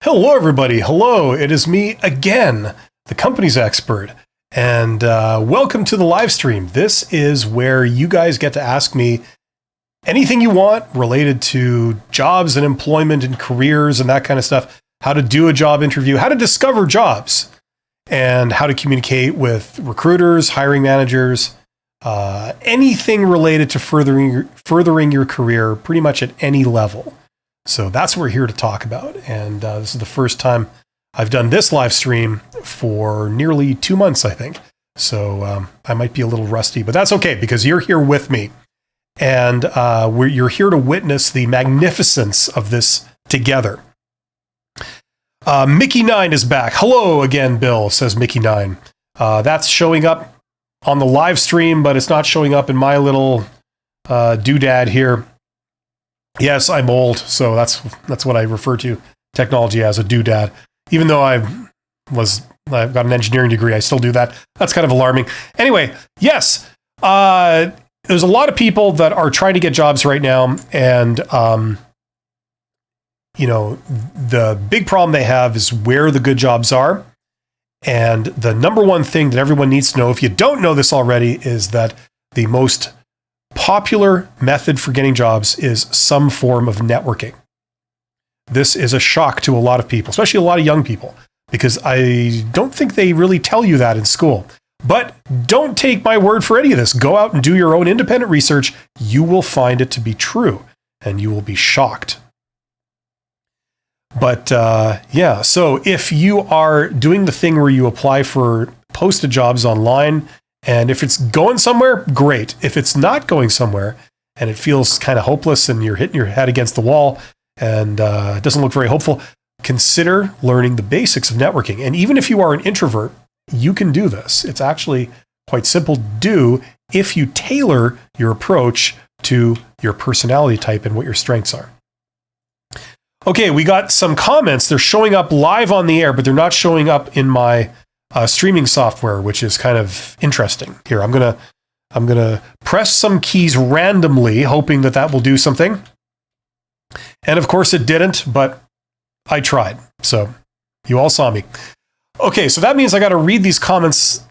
Hello, everybody. Hello, it is me again, the company's expert, and welcome to the live stream. This is where you guys get to ask me anything you want related to jobs and employment and careers and that kind of stuff, how to do a job interview, how to discover jobs, and how to communicate with recruiters, hiring managers, anything related to furthering your career pretty much at any level. So that's what we're here to talk about. And this is the first time I've done this live stream for nearly 2 months, I think. So I might be a little rusty, but that's okay because you're here with me. And you're here to witness the magnificence of this together. Mickey9 is back. Hello again, Bill, says Mickey9. That's showing up on the live stream, but it's not showing up in my little doodad here. Yes, I'm old, so that's what I refer to technology as, a doodad. Even though I've got an engineering degree, I still do that. That's kind of alarming. Anyway, yes, there's a lot of people that are trying to get jobs right now, and the big problem they have is where the good jobs are. And the number one thing that everyone needs to know, if you don't know this already, is that the most popular method for getting jobs is some form of networking. This is a shock to a lot of people, especially a lot of young people, because I don't think they really tell you that in school. But don't take my word for any of this. Go out and do your own independent research. You will find it to be true, and you will be shocked. But so if you are doing the thing where you apply for posted jobs online, and if it's going somewhere, great. If it's not going somewhere and it feels kind of hopeless and you're hitting your head against the wall and it doesn't look very hopeful, consider learning the basics of networking. And even if you are an introvert, you can do this. It's actually quite simple to do if you tailor your approach to your personality type and what your strengths are. Okay, we got some comments. They're showing up live on the air, but they're not showing up in my streaming software, which is kind of interesting. Here, I'm gonna press some keys randomly, hoping that will do something. And of course it didn't, but I tried. So you all saw me. Okay, so that means I got to read these comments.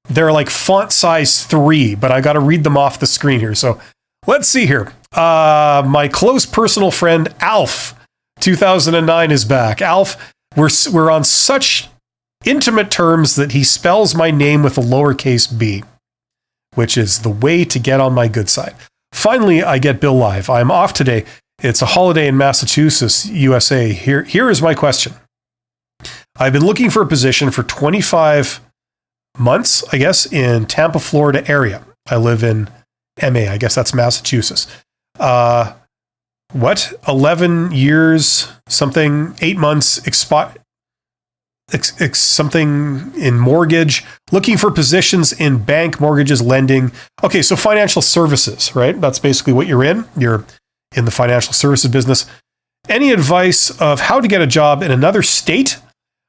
They're like font size 3, but I got to read them off the screen here. So let's see here. My close personal friend Alf 2009 is back. Alf, we're on such intimate terms that he spells my name with a lowercase b, which is the way to get on my good side. Finally, I get Bill live. I'm off today. It's a holiday in Massachusetts, USA. Here is my question. I've been looking for a position for 25 months, I guess, in Tampa, Florida area. I live in MA, I guess that's Massachusetts. 11 years, something, 8 months, something in mortgage, looking for positions in bank, mortgages, lending. Okay, so financial services, right? That's basically what you're in. You're in the financial services business. Any advice of how to get a job in another state?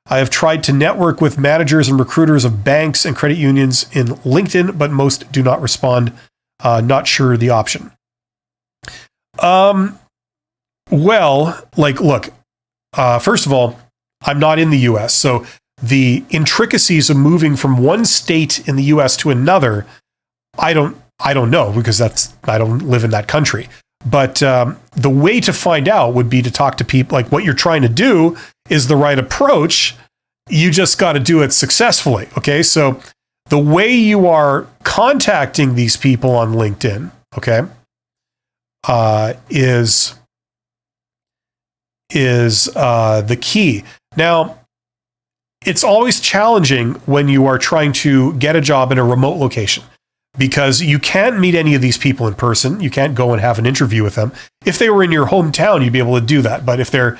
I have tried to network with managers and recruiters of banks and credit unions in LinkedIn, but most do not respond. Not sure the option. Look, first of all, I'm not in the US, so the intricacies of moving from one state in the US to another, I don't know, because I don't live in that country. But the way to find out would be to talk to people. Like, what you're trying to do is the right approach. You just got to do it successfully. Okay, so the way you are contacting these people on LinkedIn, okay, is the key. Now, it's always challenging when you are trying to get a job in a remote location, because you can't meet any of these people in person. You can't go and have an interview with them. If they were in your hometown, you'd be able to do that. But if they're,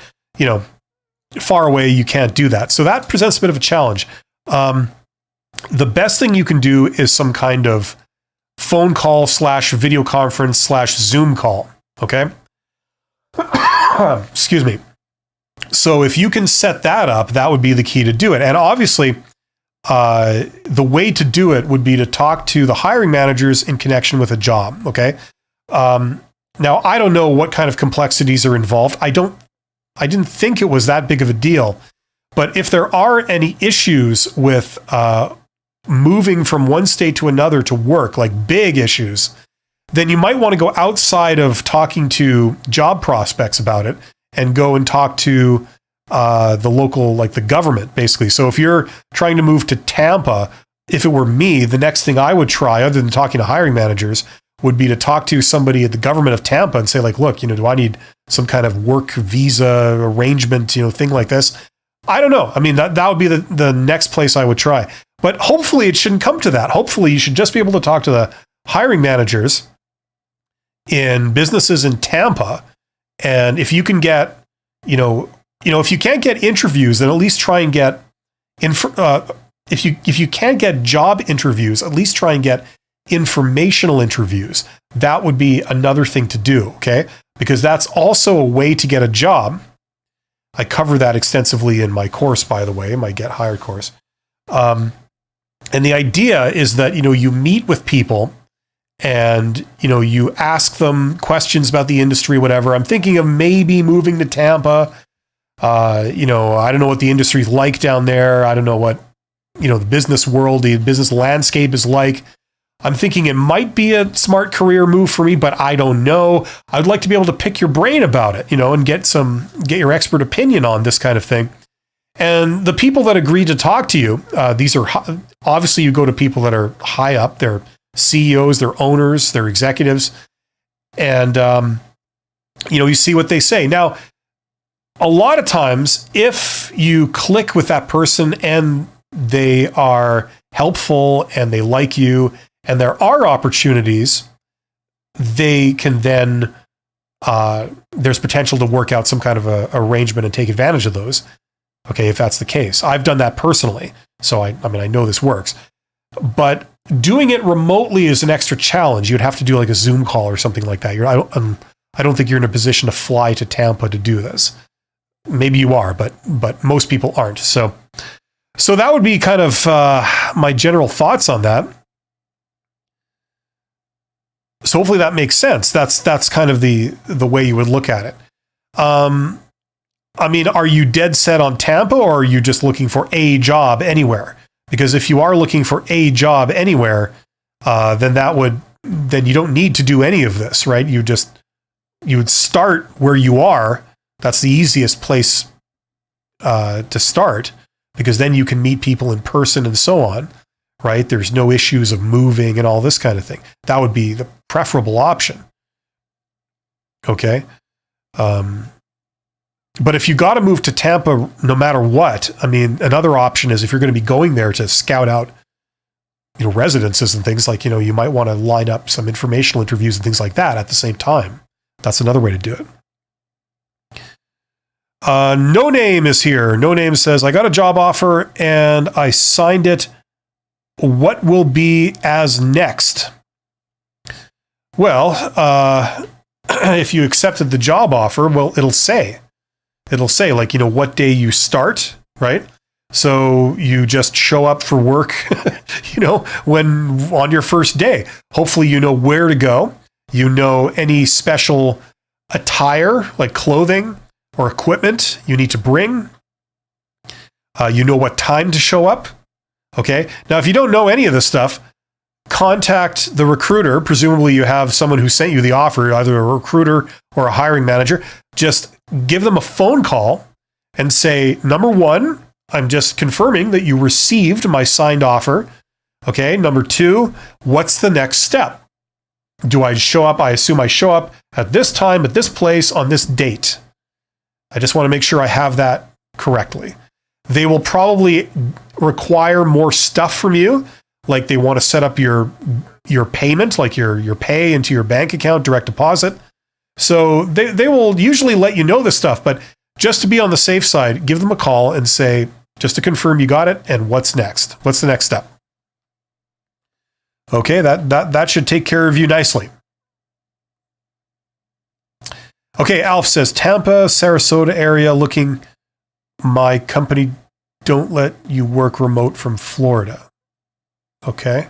far away, you can't do that. So that presents a bit of a challenge. The best thing you can do is some kind of phone call / video conference / Zoom call. Okay. Excuse me. So if you can set that up, that would be the key to do it. And obviously, the way to do it would be to talk to the hiring managers in connection with a job. Okay. Now, I don't know what kind of complexities are involved. I don't I didn't think it was that big of a deal. But if there are any issues with moving from one state to another to work, like big issues, then you might want to go outside of talking to job prospects about it and go and talk to the local, like the government, basically. So if you're trying to move to Tampa, if it were me, the next thing I would try, other than talking to hiring managers, would be to talk to somebody at the government of Tampa and say, like, look, do I need some kind of work visa arrangement, thing like this? I don't know. I mean, that would be the next place I would try. But hopefully it shouldn't come to that. Hopefully you should just be able to talk to the hiring managers in businesses in Tampa. And if you can get, if you can't get interviews, then at least try and get, if you can't get job interviews, at least try and get informational interviews. That would be another thing to do, okay? Because that's also a way to get a job. I cover that extensively in my course, by the way, my Get Hired course. And the idea is that, you meet with people and, you ask them questions about the industry, whatever. I'm thinking of maybe moving to Tampa. I don't know what the industry's like down there. I don't know what, the business world, the business landscape is like. I'm thinking it might be a smart career move for me, but I don't know. I'd like to be able to pick your brain about it, and get your expert opinion on this kind of thing. And the people that agree to talk to you, these are obviously, you go to people that are high up. They're CEOs, they're owners, they're executives. And, you see what they say. Now, a lot of times, if you click with that person and they are helpful and they like you, and there are opportunities, they can then, there's potential to work out some kind of a arrangement and take advantage of those. Okay, if that's the case. I've done that personally, so I know this works. But doing it remotely is an extra challenge. You'd have to do like a Zoom call or something like that. I don't think you're in a position to fly to Tampa to do this. Maybe you are, but most people aren't. So that would be kind of my general thoughts on that. So hopefully that makes sense. That's kind of the way you would look at it. I mean, are you dead set on Tampa, or are you just looking for a job anywhere? Because if you are looking for a job anywhere, then you don't need to do any of this, right? You would start where you are. That's the easiest place to start, because then you can meet people in person and so on, right? There's no issues of moving and all this kind of thing. That would be the preferable option. Okay. But if you got to move to Tampa, no matter what, I mean, another option is if you're going to be going there to scout out, residences and things, like, you might want to line up some informational interviews and things like that at the same time. That's another way to do it. No Name is here. No Name says, I got a job offer and I signed it. What will be as next? Well, if you accepted the job offer, well, it'll say like, what day you start, right? So you just show up for work, when on your first day. Hopefully you know where to go. Any special attire, like clothing or equipment you need to bring. What time to show up. Okay. Now, if you don't know any of this stuff, contact the recruiter. Presumably you have someone who sent you the offer, either a recruiter or a hiring manager. Just give them a phone call and say, number one, I'm just confirming that you received my signed offer. Okay. Number two, what's the next step? Do I show up? I assume I show up at this time, at this place, on this date. I just want to make sure I have that correctly. They will probably require more stuff from you. Like they want to set up your payment, like your pay into your bank account, direct deposit. So they will usually let you know this stuff, but just to be on the safe side, give them a call and say, just to confirm you got it, and what's next? What's the next step? Okay, that should take care of you nicely. Okay, Alf says, Tampa, Sarasota area looking. My company don't let you work remote from Florida. Okay.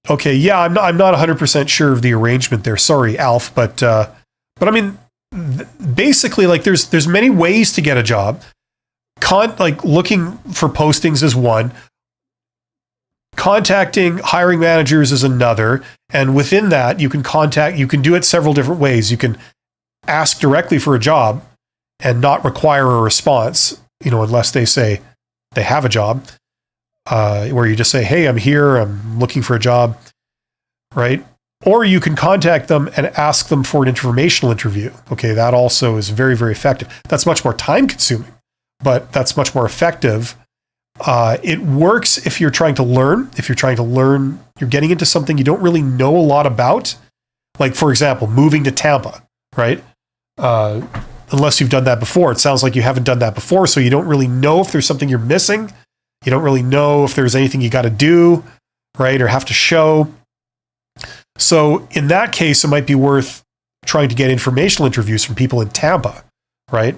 Okay, yeah, I'm not 100% sure of the arrangement there. Sorry, Alf, but I mean, basically, like there's many ways to get a job. Like looking for postings is one. Contacting hiring managers is another. And within that, you can do it several different ways. You can ask directly for a job and not require a response, unless they say they have a job, where you just say, hey, I'm here, I'm looking for a job, right? Or you can contact them and ask them for an informational interview. Okay, that also is very, very effective. That's much more time consuming, but that's much more effective. It works if you're trying to learn. If you're trying to learn, you're getting into something you don't really know a lot about. Like, for example, moving to Tampa, right? Unless you've done that before. It sounds like you haven't done that before, so you don't really know if there's something you're missing. You don't really know if there's anything you got to do, right? Or have to show. So in that case, it might be worth trying to get informational interviews from people in Tampa, right?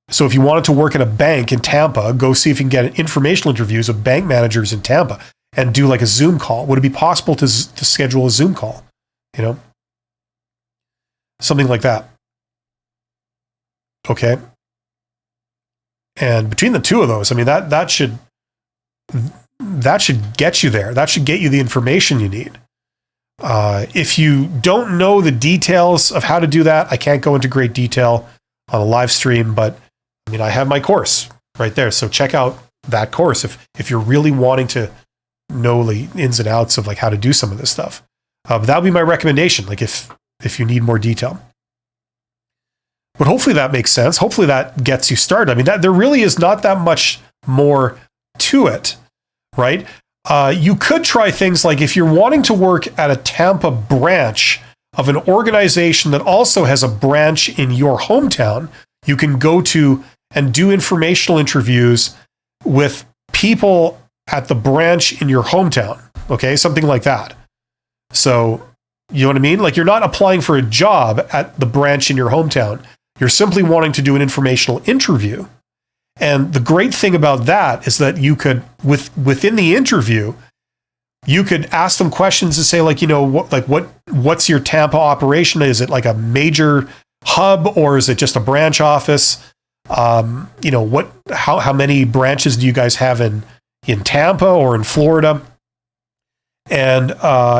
So if you wanted to work at a bank in Tampa, go see if you can get informational interviews of bank managers in Tampa and do like a Zoom call. Would it be possible to schedule a Zoom call? Something like that. Okay. And between the two of those, I mean, that should get you there. That should get you the information you need. If you don't know the details of how to do that, I can't go into great detail on a live stream, but I mean, I have my course right there. So check out that course if you're really wanting to know the ins and outs of like how to do some of this stuff. But that would be my recommendation, like if you need more detail. But hopefully that makes sense. Hopefully that gets you started. I mean, there really is not that much more to it, right? You could try things like if you're wanting to work at a Tampa branch of an organization that also has a branch in your hometown, you can go to and do informational interviews with people at the branch in your hometown. Okay, something like that. So, you know what I mean? Like you're not applying for a job at the branch in your hometown. You're simply wanting to do an informational interview. And the great thing about that is that you could, within the interview, you could ask them questions and say, like, what's your Tampa operation? Is it like a major hub or is it just a branch office? How many branches do you guys have in Tampa or in Florida? And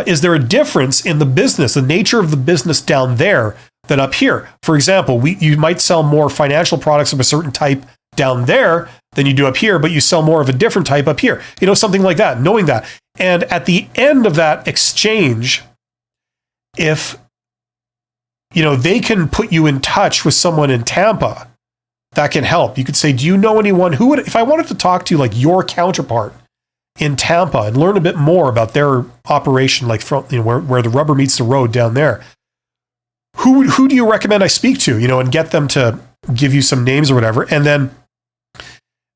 is there a difference in the business, the nature of the business down there than up here? For example, you might sell more financial products of a certain type down there than you do up here, but you sell more of a different type up here. Something like that, knowing that. And at the end of that exchange, if they can put you in touch with someone in Tampa, that can help. You could say, do you know anyone who would, if I wanted to talk to like your counterpart in Tampa and learn a bit more about their operation, like from where the rubber meets the road down there, who do you recommend I speak to, and get them to give you some names or whatever. And then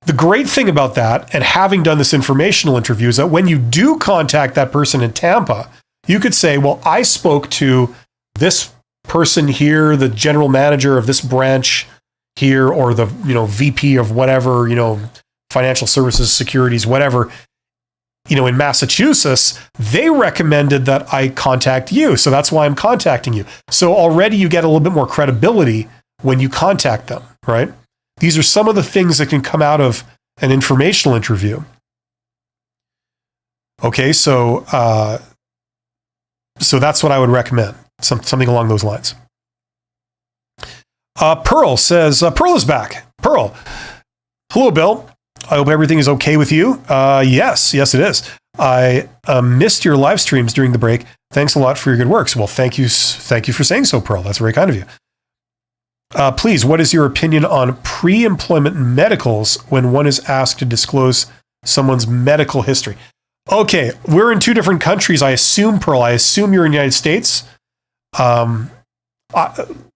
the great thing about that, and having done this informational interview, is that when you do contact that person in Tampa, you could say, well, I spoke to this person here, the general manager of this branch here, or the VP of whatever, financial services, securities, whatever, in Massachusetts. They recommended that I contact you, so that's why I'm contacting you. So already you get a little bit more credibility when you contact them, right? These are some of the things that can come out of an informational interview. Okay, so that's what I would recommend, something along those lines. Pearl says, Pearl is back. Pearl, hello, Bill. I hope everything is okay with you. Yes, it is. I missed your live streams during the break. Thanks a lot for your good works. Well, thank you for saying so, Pearl. That's very kind of you. Please, what is your opinion on pre-employment medicals when one is asked to disclose someone's medical history? Okay, we're in two different countries, I assume, Pearl. I assume you're in the United States.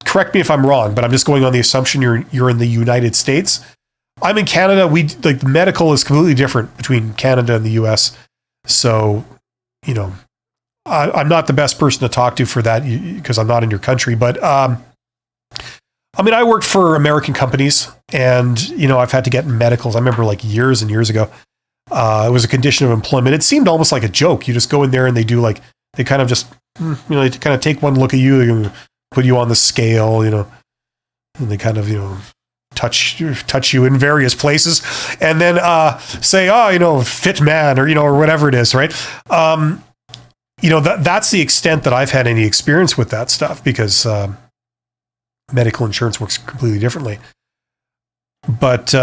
Correct me if I'm wrong, but I'm just going on the assumption you're in the United States. I'm in Canada. The medical is completely different between Canada and the US. So, I'm not the best person to talk to for that because I'm not in your country. But I worked for American companies, and I've had to get medicals. I remember like years and years ago. It was a condition of employment. It seemed almost like a joke. You just go in there and they do they kind of just they kind of take one look at you. put you on the scale, and they kind of, touch you in various places, and then say, oh, fit man, or whatever it is, right? That's the extent that I've had any experience with that stuff, because medical insurance works completely differently. But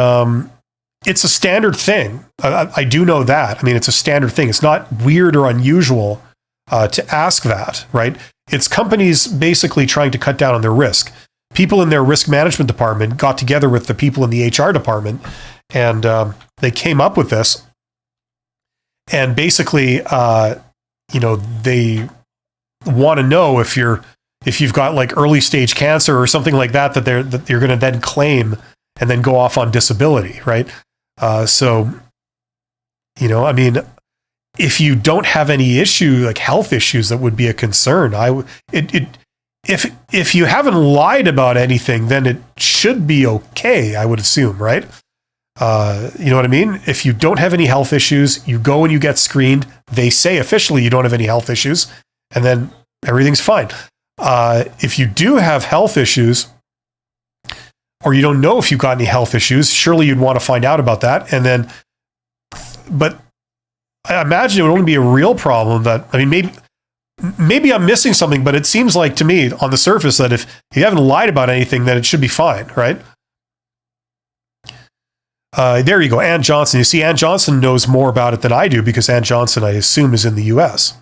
it's a standard thing. I do know that. I mean, it's a standard thing. It's not weird or unusual to ask that, right? It's companies basically trying to cut down on their risk. People in their risk management department got together with the people in the HR department, and they came up with this. And basically, they want to know if you've got like early stage cancer or something like that you're going to then claim and then go off on disability, right? If you don't have any issue, like health issues, that would be a concern. If you haven't lied about anything, then it should be okay, I would assume, right? You know what I mean? If you don't have any health issues, you go and you get screened. They say officially you don't have any health issues, and then everything's fine. If you do have health issues, or you don't know if you've got any health issues, surely you'd want to find out about that. But I imagine it would only be a real problem maybe I'm missing something, but it seems like to me on the surface that if you haven't lied about anything, then it should be fine, right? There you go, Ann Johnson. You see, Ann Johnson knows more about it than I do, because Ann Johnson, I assume, is in the US.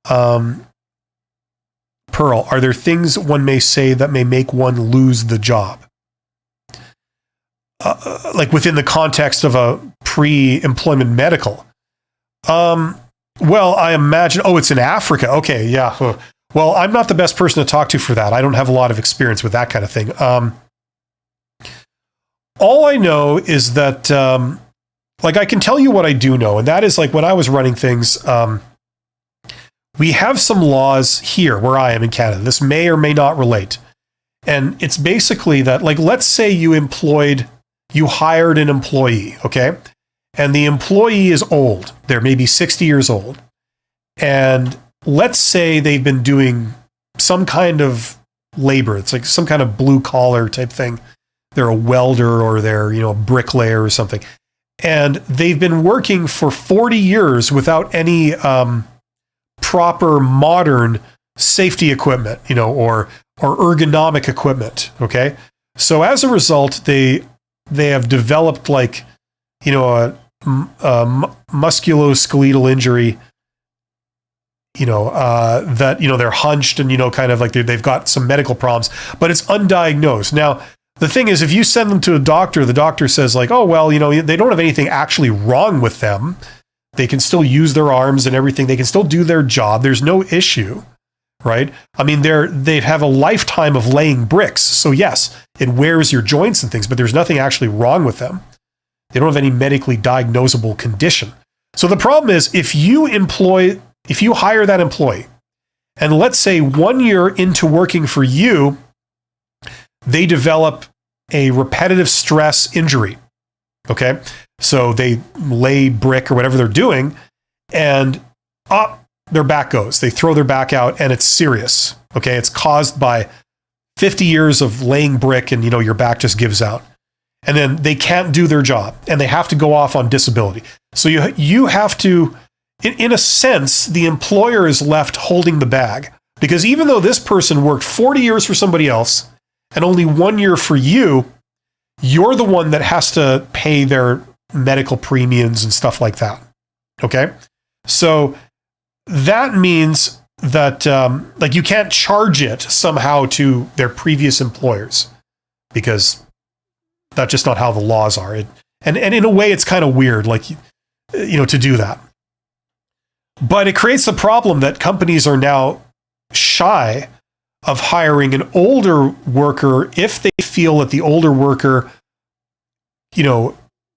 Pearl, are there things one may say that may make one lose the job? Like within the context of a pre-employment medical? Well, I imagine, it's in Africa. Okay, yeah. Well, I'm not the best person to talk to for that. I don't have a lot of experience with that kind of thing. All I know is that, I can tell you what I do know, and that is, like, when I was running things, we have some laws here where I am in Canada. This may or may not relate. And it's basically that, like, let's say you hired an employee, okay? And the employee is old. They're maybe 60 years old. And let's say they've been doing some kind of labor. It's like some kind of blue collar type thing. They're a welder, or they're, a bricklayer or something. And they've been working for 40 years without any proper modern safety equipment, or ergonomic equipment. Okay. So as a result, they have developed, like, a musculoskeletal injury, that, they're hunched and, kind of like they've got some medical problems, but it's undiagnosed. Now, the thing is, if you send them to a doctor, the doctor says, like, oh, well, they don't have anything actually wrong with them. They can still use their arms and everything. They can still do their job. There's no issue, right? I mean, they have a lifetime of laying bricks. So yes, it wears your joints and things, but there's nothing actually wrong with them. They don't have any medically diagnosable condition. So the problem is, if you hire that employee, and let's say 1 year into working for you, they develop a repetitive stress injury. Okay. So they lay brick or whatever they're doing, and their back goes. They throw their back out, and it's serious. Okay. It's caused by 50 years of laying brick, and your back just gives out. And then they can't do their job, and they have to go off on disability. So you have to, in a sense, the employer is left holding the bag, because even though this person worked 40 years for somebody else and only 1 year for you, you're the one that has to pay their medical premiums and stuff like that. Okay. So that means that, you can't charge it somehow to their previous employers, because that's just not how the laws are. And in a way, it's kind of weird, to do that. But it creates the problem that companies are now shy of hiring an older worker if they feel that the older worker,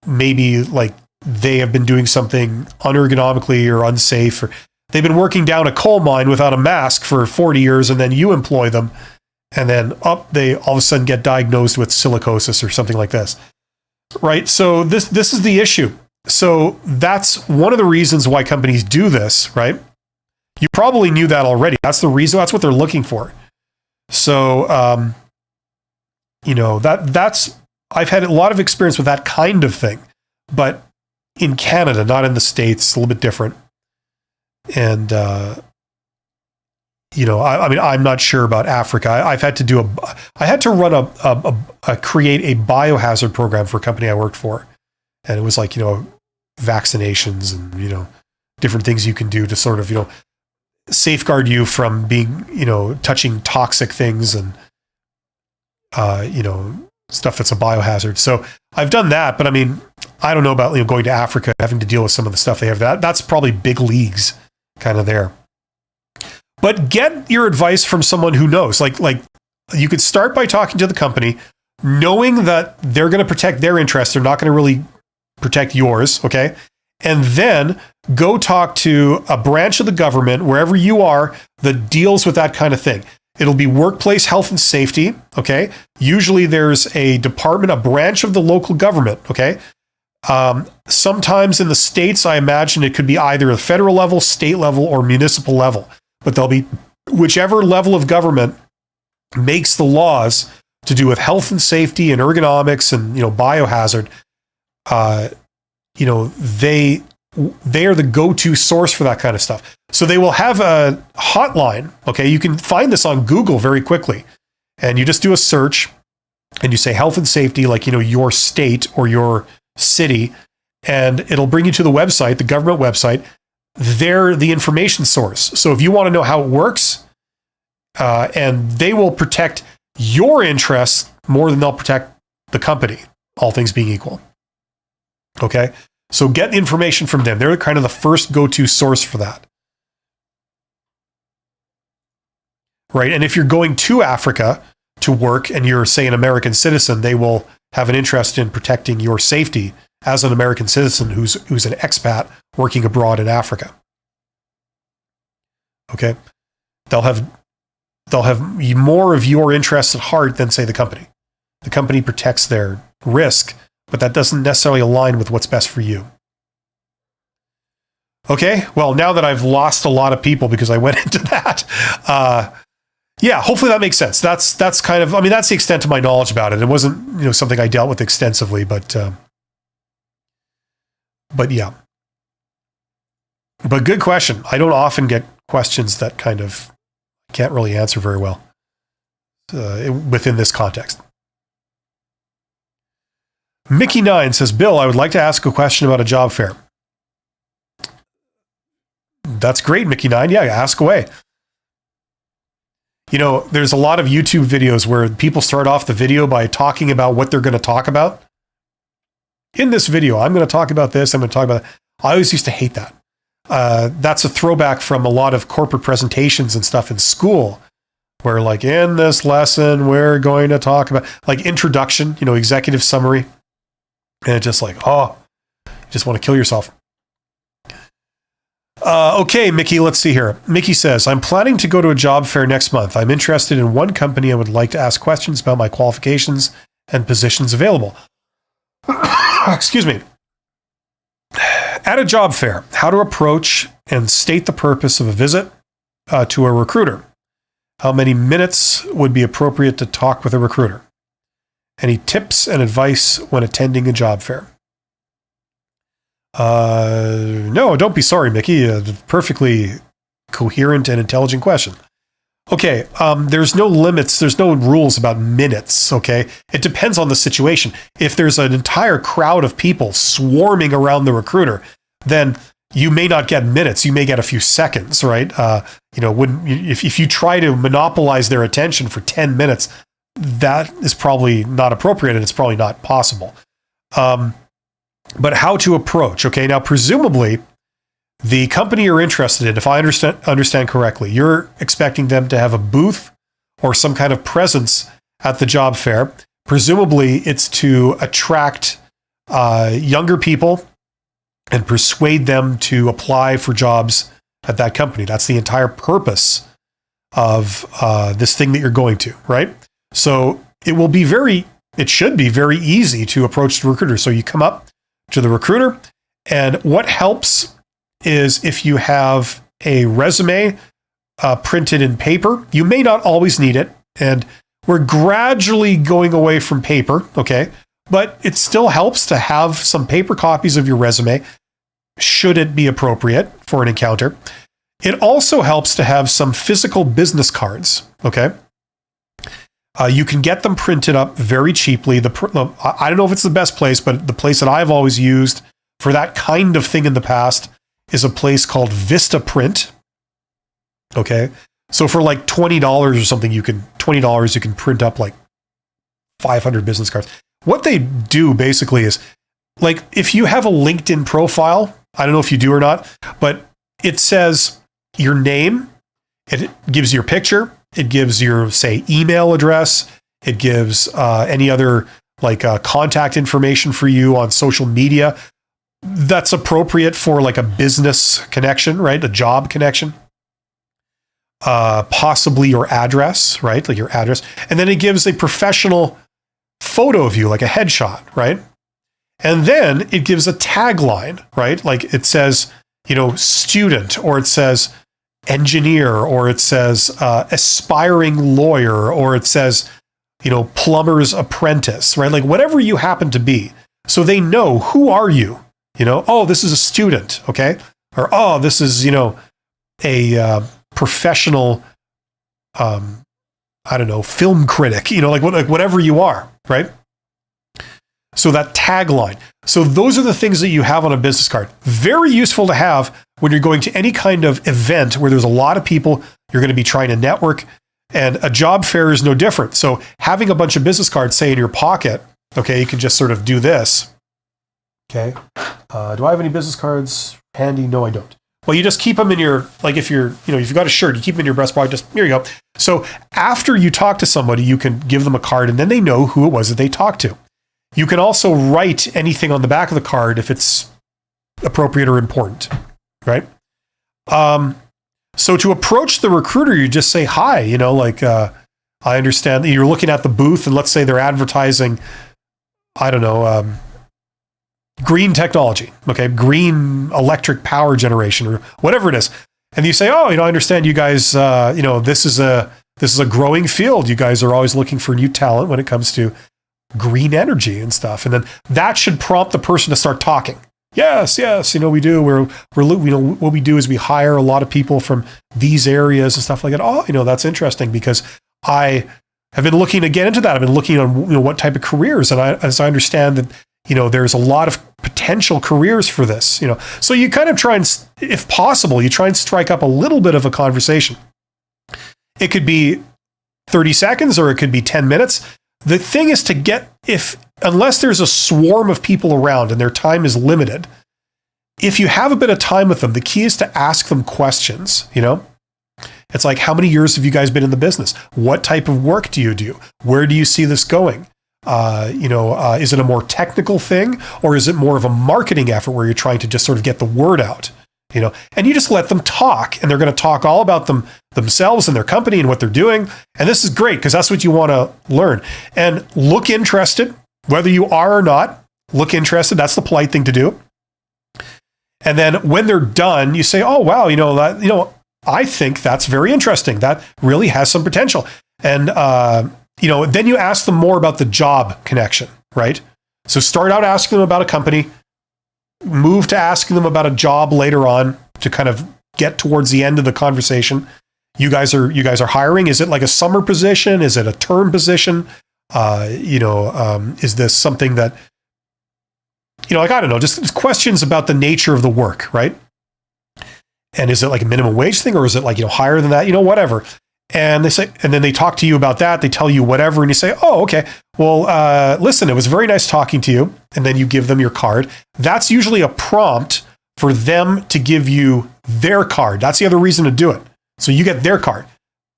maybe like they have been doing something unergonomically or unsafe, or they've been working down a coal mine without a mask for 40 years, and then you employ them. And then they all of a sudden get diagnosed with silicosis or something like this, right? So this is the issue. So that's one of the reasons why companies do this, right? You probably knew that already. That's the reason. That's what they're looking for. So, that's I've had a lot of experience with that kind of thing, but in Canada, not in the States, it's a little bit different. And, I'm not sure about Africa. I had to run create a biohazard program for a company I worked for. And it was like, vaccinations and, different things you can do to sort of, safeguard you from being, touching toxic things and, stuff that's a biohazard. So I've done that, but I mean, I don't know about going to Africa, having to deal with some of the stuff they have. That's probably big leagues kind of there. But get your advice from someone who knows. Like you could start by talking to the company, knowing that they're going to protect their interests. They're not going to really protect yours, okay? And then go talk to a branch of the government, wherever you are, that deals with that kind of thing. It'll be workplace health and safety, okay? Usually there's a department, a branch of the local government, okay? Sometimes in the States, I imagine it could be either a federal level, state level, or municipal level. But there'll be whichever level of government makes the laws to do with health and safety and ergonomics and, biohazard. They are the go-to source for that kind of stuff. So they will have a hotline. Okay, you can find this on Google very quickly, and you just do a search, and you say health and safety, like your state or your city, and it'll bring you to the website, the government website. They're the information source. So if you want to know how it works, and they will protect your interests more than they'll protect the company, all things being equal. Okay, so get information from them. They're kind of the first go-to source for that. Right, and if you're going to Africa to work and you're, say, an American citizen, they will have an interest in protecting your safety as an American citizen who's an expat working abroad in Africa. Okay, they'll have more of your interests at heart than, say, the company. The company protects their risk, but that doesn't necessarily align with what's best for you. Okay, well, now that I've lost a lot of people because I went into that, yeah, hopefully that makes sense. That's kind of, that's the extent of my knowledge about it. It wasn't, something I dealt with extensively, but yeah. But good question. I don't often get questions that kind of can't really answer very well within this context. Mickey9 says, Bill, I would like to ask a question about a job fair. That's great, Mickey9. Yeah, ask away. There's a lot of YouTube videos where people start off the video by talking about what they're going to talk about. In this video, I'm going to talk about this. I'm going to talk about that. I always used to hate that. That's a throwback from a lot of corporate presentations and stuff in school, where like in this lesson, we're going to talk about like introduction, executive summary. And it's just like, you just want to kill yourself. Okay, Mickey, let's see here. Mickey says, I'm planning to go to a job fair next month. I'm interested in one company and would like to ask questions about my qualifications and positions available. Excuse me. At a job fair, how to approach and state the purpose of a visit to a recruiter. How many minutes would be appropriate to talk with a recruiter? Any tips and advice when attending a job fair? No, don't be sorry, Mickey. Perfectly coherent and intelligent question. Okay, there's no limits, there's no rules about minutes, okay? It depends on the situation. If there's an entire crowd of people swarming around the recruiter, then you may not get minutes, you may get a few seconds, right? If you try to monopolize their attention for 10 minutes, that is probably not appropriate and it's probably not possible. But how to approach, okay? Now, presumably, the company you're interested in, if I understand correctly, you're expecting them to have a booth or some kind of presence at the job fair. Presumably, it's to attract younger people and persuade them to apply for jobs at that company. That's the entire purpose of this thing that you're going to, right? So it should be very easy to approach the recruiter. So you come up to the recruiter, and what helps is if you have a resume printed in paper. You may not always need it. And we're gradually going away from paper, okay? But it still helps to have some paper copies of your resume, should it be appropriate for an encounter. It also helps to have some physical business cards, okay? You can get them printed up very cheaply. I don't know if it's the best place, but the place that I've always used for that kind of thing in the past is a place called Vistaprint, okay? So for like $20 or something, you can print up like 500 business cards. What they do basically is, like, if you have a LinkedIn profile, I don't know if you do or not, but it says your name, it gives your picture, it gives your, say, email address, it gives any other like contact information for you on social media that's appropriate for like a business connection, right? A job connection. Possibly your address, right? Like your address. And then it gives a professional photo of you, like a headshot, right? And then it gives a tagline, right? Like it says, student, or it says engineer, or it says aspiring lawyer, or it says, plumber's apprentice, right? Like whatever you happen to be. So they know, who are you? Oh, this is a student, okay? Or, oh, this is, a professional, film critic, like whatever you are, right? So that tagline. So those are the things that you have on a business card. Very useful to have when you're going to any kind of event where there's a lot of people, you're going to be trying to network, and a job fair is no different. So having a bunch of business cards, say, in your pocket, okay, you can just sort of do this. Okay. Do I have any business cards handy? No, I don't. Well, you just keep them in your, like if if you've got a shirt, you keep them in your breast pocket, just, here you go. So after you talk to somebody, you can give them a card and then they know who it was that they talked to. You can also write anything on the back of the card if it's appropriate or important, right? So to approach the recruiter, you just say, hi, I understand that you're looking at the booth and let's say they're advertising, green technology, okay, green electric power generation or whatever it is. And you say, oh, I understand you guys, this is a growing field. You guys are always looking for new talent when it comes to green energy and stuff. And then that should prompt the person to start talking. Yes, we do. We're what we do is we hire a lot of people from these areas and stuff like that. Oh, that's interesting because I have been looking to get into that. I've been looking on, what type of careers. And as I understand that, there's a lot of potential careers for this, So you kind of try and, if possible, you try and strike up a little bit of a conversation. It could be 30 seconds or it could be 10 minutes. The thing is to get, unless there's a swarm of people around and their time is limited, if you have a bit of time with them, the key is to ask them questions, It's like, how many years have you guys been in the business? What type of work do you do? Where do you see this going? Is it a more technical thing or is it more of a marketing effort where you're trying to just sort of get the word out, and you just let them talk and they're going to talk all about themselves and their company and what they're doing. And this is great because that's what you want to learn and look interested, whether you are or not, look interested. That's the polite thing to do. And then when they're done, you say, oh, wow, I think that's very interesting. That really has some potential. And, then you ask them more about the job connection, right? So start out asking them about a company, move to asking them about a job later on to kind of get towards the end of the conversation. You guys are hiring. Is it like a summer position? Is it a term position? Is this something that, I don't know, just questions about the nature of the work, right? And is it like a minimum wage thing or is it like, higher than that, whatever. And they say, and then they talk to you about that. They tell you whatever. And you say, oh, okay. Well, listen, it was very nice talking to you. And then you give them your card. That's usually a prompt for them to give you their card. That's the other reason to do it. So you get their card.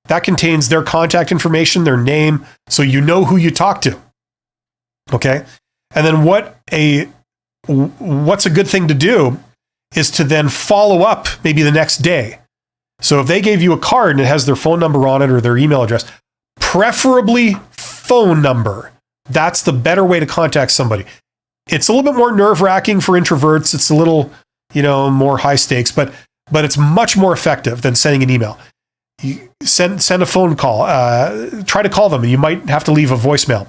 That contains their contact information, their name. So you know who you talk to. Okay. And then what's a good thing to do is to then follow up maybe the next day. So if they gave you a card and it has their phone number on it or their email address, preferably phone number. That's the better way to contact somebody. It's a little bit more nerve-wracking for introverts. It's a little, more high stakes, but it's much more effective than sending an email. You send a phone call, try to call them, and you might have to leave a voicemail.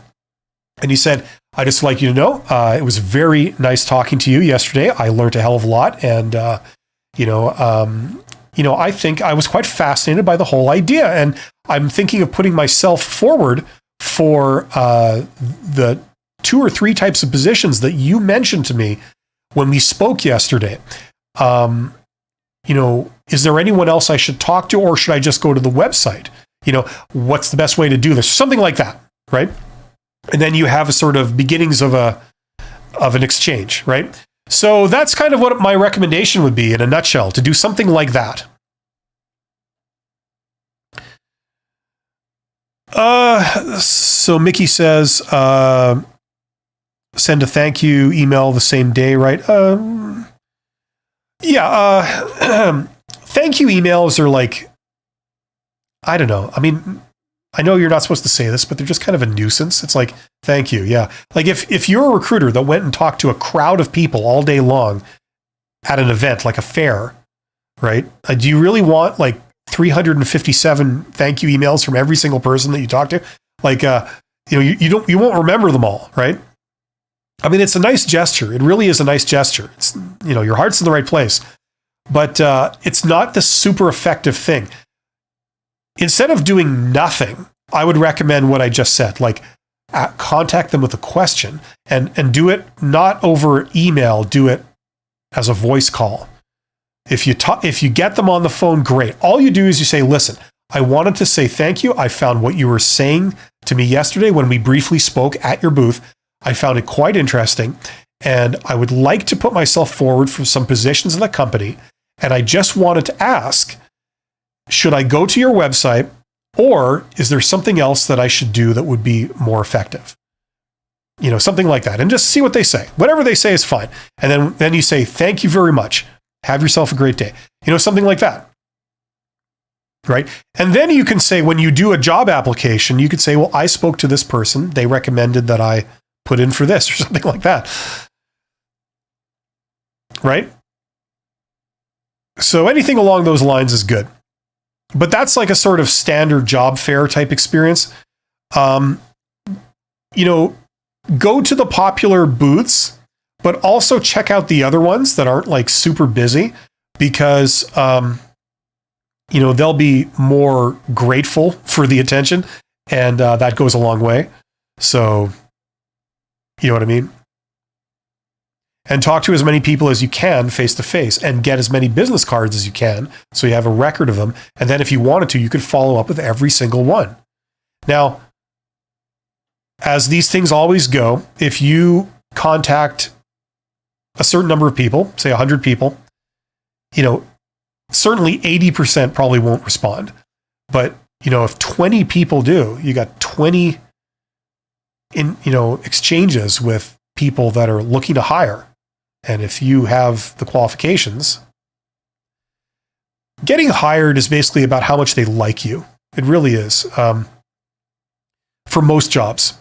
And you said, I just like you to know, it was very nice talking to you yesterday. I learned a hell of a lot. And, I think I was quite fascinated by the whole idea. And I'm thinking of putting myself forward for the 2 or 3 types of positions that you mentioned to me when we spoke yesterday. Is there anyone else I should talk to, or should I just go to the website? What's the best way to do this? Something like that, right? And then you have a sort of beginnings of an exchange, right? So that's kind of what my recommendation would be in a nutshell, to do something like that. So Mickey says, send a thank you email the same day, right? Thank you emails are like, I don't know. I mean, I know you're not supposed to say this, but they're just kind of a nuisance. It's like, thank you. Yeah. Like if you're a recruiter that went and talked to a crowd of people all day long at an event, like a fair, right? Do you really want like 357 thank you emails from every single person that you talk to? Like, you won't remember them all, right? I mean, it's a nice gesture. It really is a nice gesture. It's, your heart's in the right place, but it's not the super effective thing. Instead of doing nothing, I would recommend what I just said, like contact them with a question and do it not over email, do it as a voice call. If you get them on the phone, great. All you do is you say, listen, I wanted to say thank you. I found what you were saying to me yesterday when we briefly spoke at your booth. I found it quite interesting, and I would like to put myself forward for some positions in the company. And I just wanted to ask, should I go to your website, or is there something else that I should do that would be more effective? Something like that. And just see what they say. Whatever they say is fine. And then you say, thank you very much. Have yourself a great day. Something like that. Right? And then you can say, when you do a job application, you could say, well, I spoke to this person. They recommended that I put in for this, or something like that. Right? So anything along those lines is good. But that's like a sort of standard job fair type experience. Go to the popular booths, but also check out the other ones that aren't like super busy, because, they'll be more grateful for the attention, and that goes a long way. So, you know what I mean? And talk to as many people as you can face to face, and get as many business cards as you can, so you have a record of them. And then if you wanted to, you could follow up with every single one. Now, as these things always go, if you contact a certain number of people, say 100 people, certainly 80% probably won't respond. But, if 20 people do, you got 20 exchanges with people that are looking to hire. And if you have the qualifications, getting hired is basically about how much they like you. It really is. For most jobs.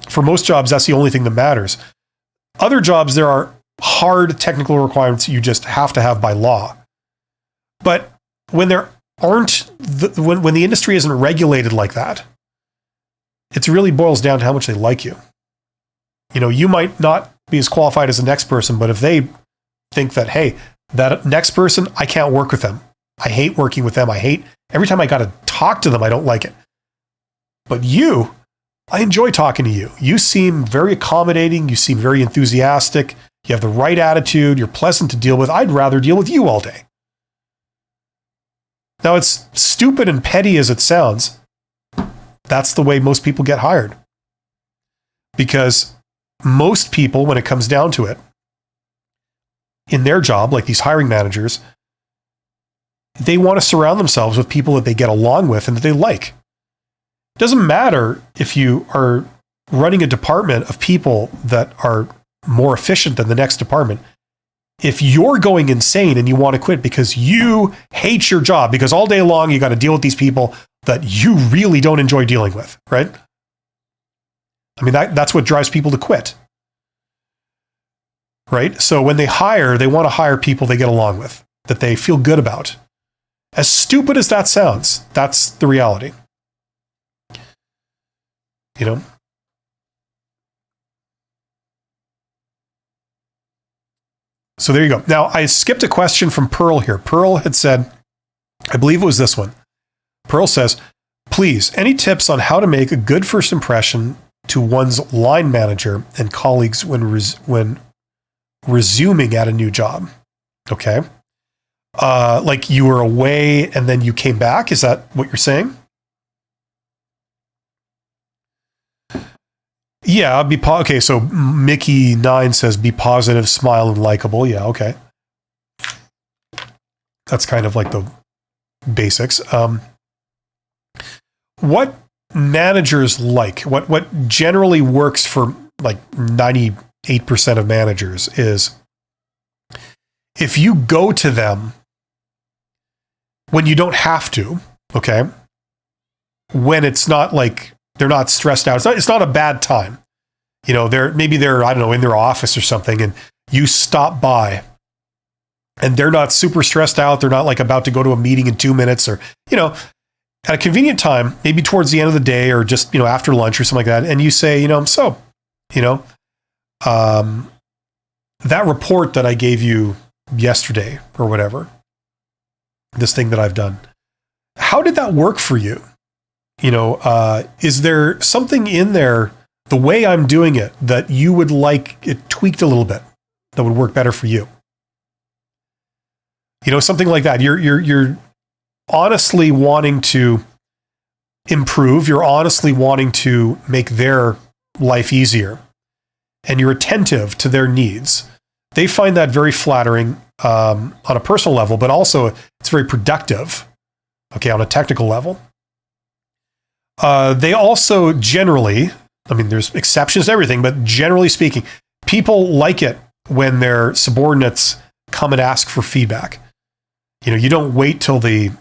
For most jobs, that's the only thing that matters. Other jobs, there are hard technical requirements you just have to have by law. But when there aren't, when the industry isn't regulated like that, it really boils down to how much they like you. You might not be as qualified as the next person, but if they think that, hey, that next person, I can't work with them. I hate working with them. Every time I got to talk to them, I don't like it. But you, I enjoy talking to you. You seem very accommodating. You seem very enthusiastic. You have the right attitude. You're pleasant to deal with. I'd rather deal with you all day. Now, it's stupid and petty as it sounds. That's the way most people get hired. Because most people, when it comes down to it, in their job, like these hiring managers, they want to surround themselves with people that they get along with and that they like. It doesn't matter if you are running a department of people that are more efficient than the next department. If you're going insane and you want to quit because you hate your job, because all day long you got to deal with these people that you really don't enjoy dealing with, right? I mean, that's what drives people to quit, right? So when they hire, they want to hire people they get along with, that they feel good about. As stupid as that sounds, that's the reality. You know? So there you go. Now, I skipped a question from Pearl here. Pearl had said, I believe it was this one. Pearl says, please, any tips on how to make a good first impression to one's line manager and colleagues when resuming at a new job? Okay. Like you were away and then you came back. Is that what you're saying? Yeah, okay. So Mickey9 says, be positive, smile, and likable. Yeah, okay. That's kind of like the basics. What managers like, what generally works for like 98% of managers is if you go to them when you don't have to, okay, when it's not like they're not stressed out, it's not a bad time. You know, maybe they're, I don't know, in their office or something, and you stop by and they're not super stressed out. They're not like about to go to a meeting in 2 minutes, or, you know, at a convenient time, maybe towards the end of the day or just, you know, after lunch or something like that. And you say, you know, so, you know, that report that I gave you yesterday or whatever, this thing that I've done, how did that work for you? You know, is there something in there, the way I'm doing it, that you would like it tweaked a little bit that would work better for you? You know, something like that. You're honestly wanting to improve. You're honestly wanting to make their life easier, and you're attentive to their needs. They find that very flattering on a personal level, but also it's very productive, okay, on a technical level. They also generally, I mean, there's exceptions to everything, but generally speaking, people like it when their subordinates come and ask for feedback. You know, you don't wait till the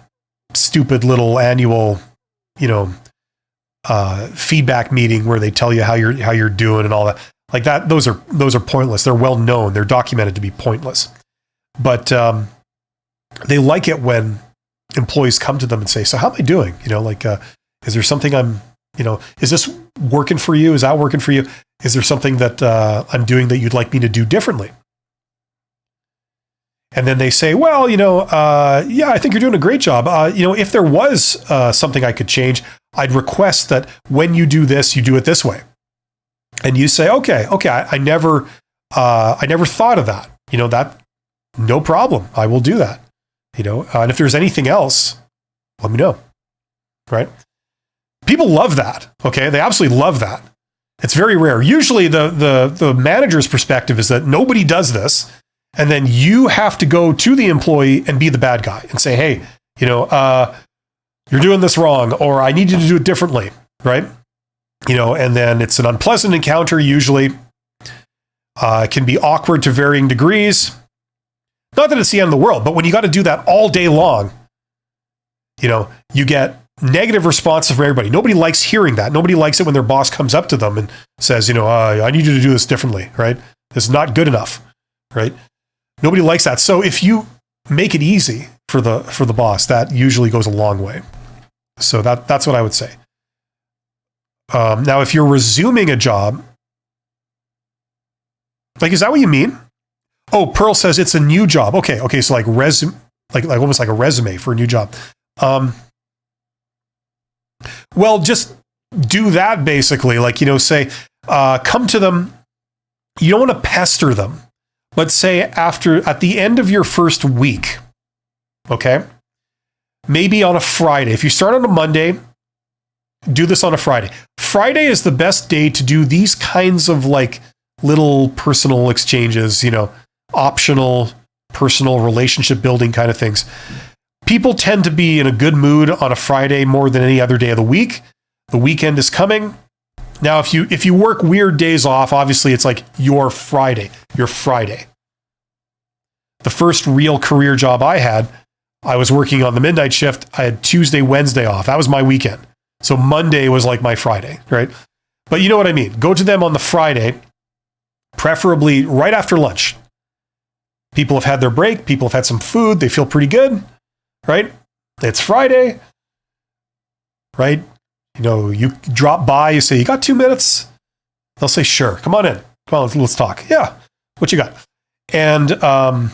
stupid little annual, you know, feedback meeting where they tell you how you're doing and all that. Like that, those are pointless. They're well known. They're documented to be pointless. But they like it when employees come to them and say, "So how am I doing? You know, like, is there something you know, is this working for you? Is that working for you? Is there something that I'm doing that you'd like me to do differently?" And then they say, well, you know, yeah, I think you're doing a great job. You know, if there was something I could change, I'd request that when you do this, you do it this way. And you say, okay, I never thought of that. You know, that, no problem. I will do that. You know, and if there's anything else, let me know. Right? People love that. Okay, they absolutely love that. It's very rare. Usually, the manager's perspective is that nobody does this. And then you have to go to the employee and be the bad guy and say, hey, you know, you're doing this wrong, or I need you to do it differently, right? You know, and then it's an unpleasant encounter usually. It can be awkward to varying degrees. Not that it's the end of the world, but when you got to do that all day long, you know, you get negative responses from everybody. Nobody likes hearing that. Nobody likes it when their boss comes up to them and says, you know, I need you to do this differently, right? This is not good enough, right? Nobody likes that. So if you make it easy for the boss, that usually goes a long way. So that's what I would say. Now, if you're resuming a job, like, is that what you mean? Oh, Pearl says it's a new job. Okay. So like like almost like a resume for a new job. Well, just do that basically. Like, you know, say, come to them. You don't want to pester them. Let's say at the end of your first week, okay? Maybe on a Friday. If you start on a Monday, do this on a Friday. Friday is the best day to do these kinds of like little personal exchanges, you know, optional personal relationship building kind of things. People tend to be in a good mood on a Friday more than any other day of the week. The weekend is coming. Now, if you work weird days off, obviously it's like your Friday. The first real career job I had, I was working on the midnight shift. I had Tuesday, Wednesday off. That was my weekend. So Monday was like my Friday, right? But you know what I mean? Go to them on the Friday, preferably right after lunch. People have had their break. People have had some food. They feel pretty good, right? It's Friday, right? You drop by, you say, you got 2 minutes? They'll say, sure, come on in. Come on, let's talk. Yeah, what you got? And, at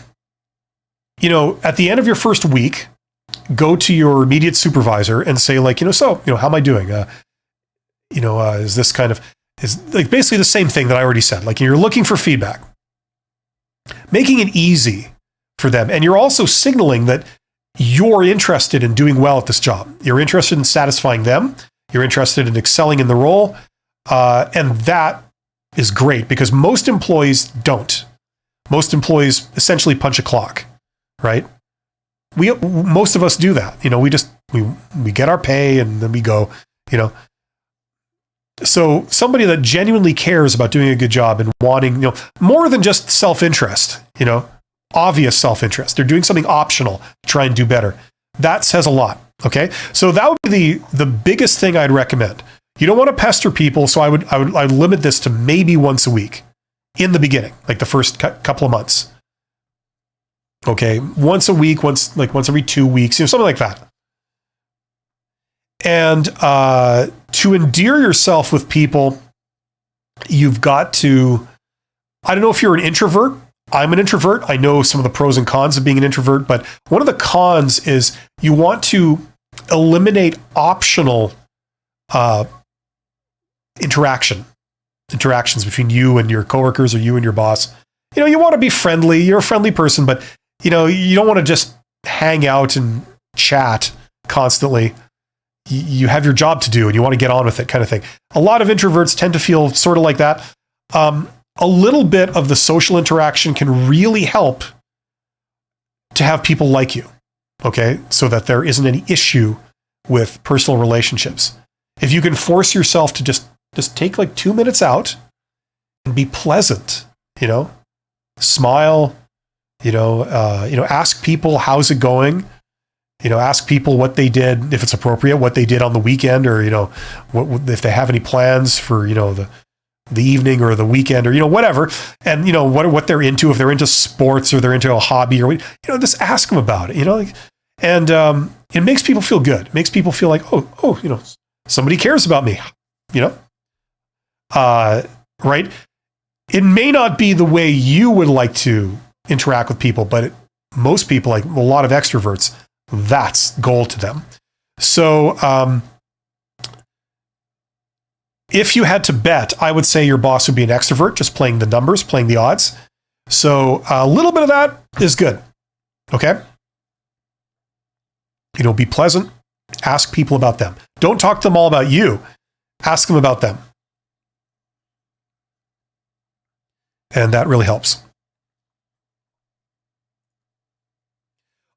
the end of your first week, go to your immediate supervisor and say like, how am I doing? Is this is like basically the same thing that I already said. Like you're looking for feedback, making it easy for them. And you're also signaling that you're interested in doing well at this job. You're interested in satisfying them. You're interested in excelling in the role. And that is great because most employees don't. Most employees essentially punch a clock, right? Most of us do that. We get our pay and then we go, So somebody that genuinely cares about doing a good job and wanting, more than just self-interest, obvious self-interest. They're doing something optional to try and do better. That says a lot. Okay. So that would be the biggest thing I'd recommend. You don't want to pester people. So I'd limit this to maybe once a week in the beginning, like the first couple of months. Okay. Once a week, once every 2 weeks, something like that. And to endear yourself with people, you've got to, I don't know if you're an introvert. I'm an introvert. I know some of the pros and cons of being an introvert, but one of the cons is you want to eliminate optional interactions between you and your coworkers or you and your boss. You want to be friendly. You're a friendly person, but you don't want to just hang out and chat constantly. You have your job to do and you want to get on with it kind of thing. A lot of introverts tend to feel sort of like that. A little bit of the social interaction can really help to have people like you, okay? So that there isn't any issue with personal relationships. If you can force yourself to just take like 2 minutes out and be pleasant, smile, ask people, how's it going? Ask people what they did, if it's appropriate, what they did on the weekend, or, if they have any plans for, the evening or the weekend, or, whatever. And, what they're into, if they're into sports or they're into a hobby or, just ask them about it, and it makes people feel good. It makes people feel like, somebody cares about me, right? It may not be the way you would like to interact with people, but most people, like a lot of extroverts, that's gold to them. So if you had to bet, I would say your boss would be an extrovert, just playing the numbers, playing the odds. So a little bit of that is good. Okay. Be pleasant. Ask people about them. Don't talk to them all about you. Ask them about them. And that really helps.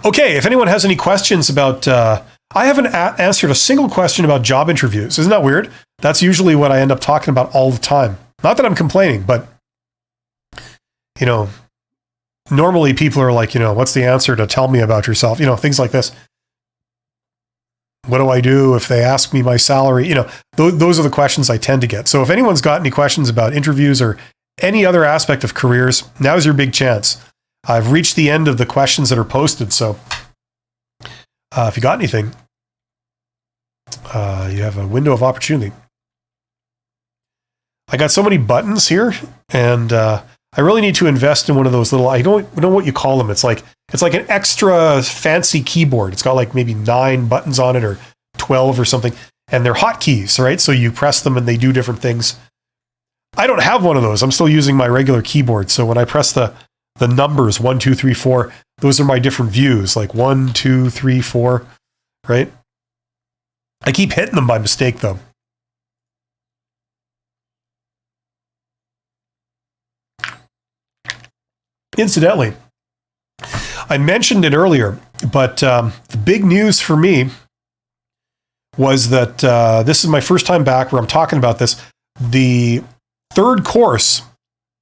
Okay, if anyone has any questions about, I haven't answered a single question about job interviews. Isn't that weird? That's usually what I end up talking about all the time. Not that I'm complaining, but, normally people are like, what's the answer to tell me about yourself? Things like this. What do I do if they ask me my salary? Those are the questions I tend to get. So if anyone's got any questions about interviews or any other aspect of careers, now's your big chance. I've reached the end of the questions that are posted. So if you got anything, you have a window of opportunity. I got so many buttons here, and I really need to invest in one of those little, I don't know what you call them. It's like an extra fancy keyboard. It's got like maybe 9 buttons on it or 12 or something. And they're hotkeys, right? So you press them and they do different things. I don't have one of those. I'm still using my regular keyboard. So when I press the numbers 1, 2, 3, 4, those are my different views, like 1, 2, 3, 4, right? I keep hitting them by mistake though. Incidentally, I mentioned it earlier, but the big news for me was that this is my first time back where I'm talking about this. The 3rd course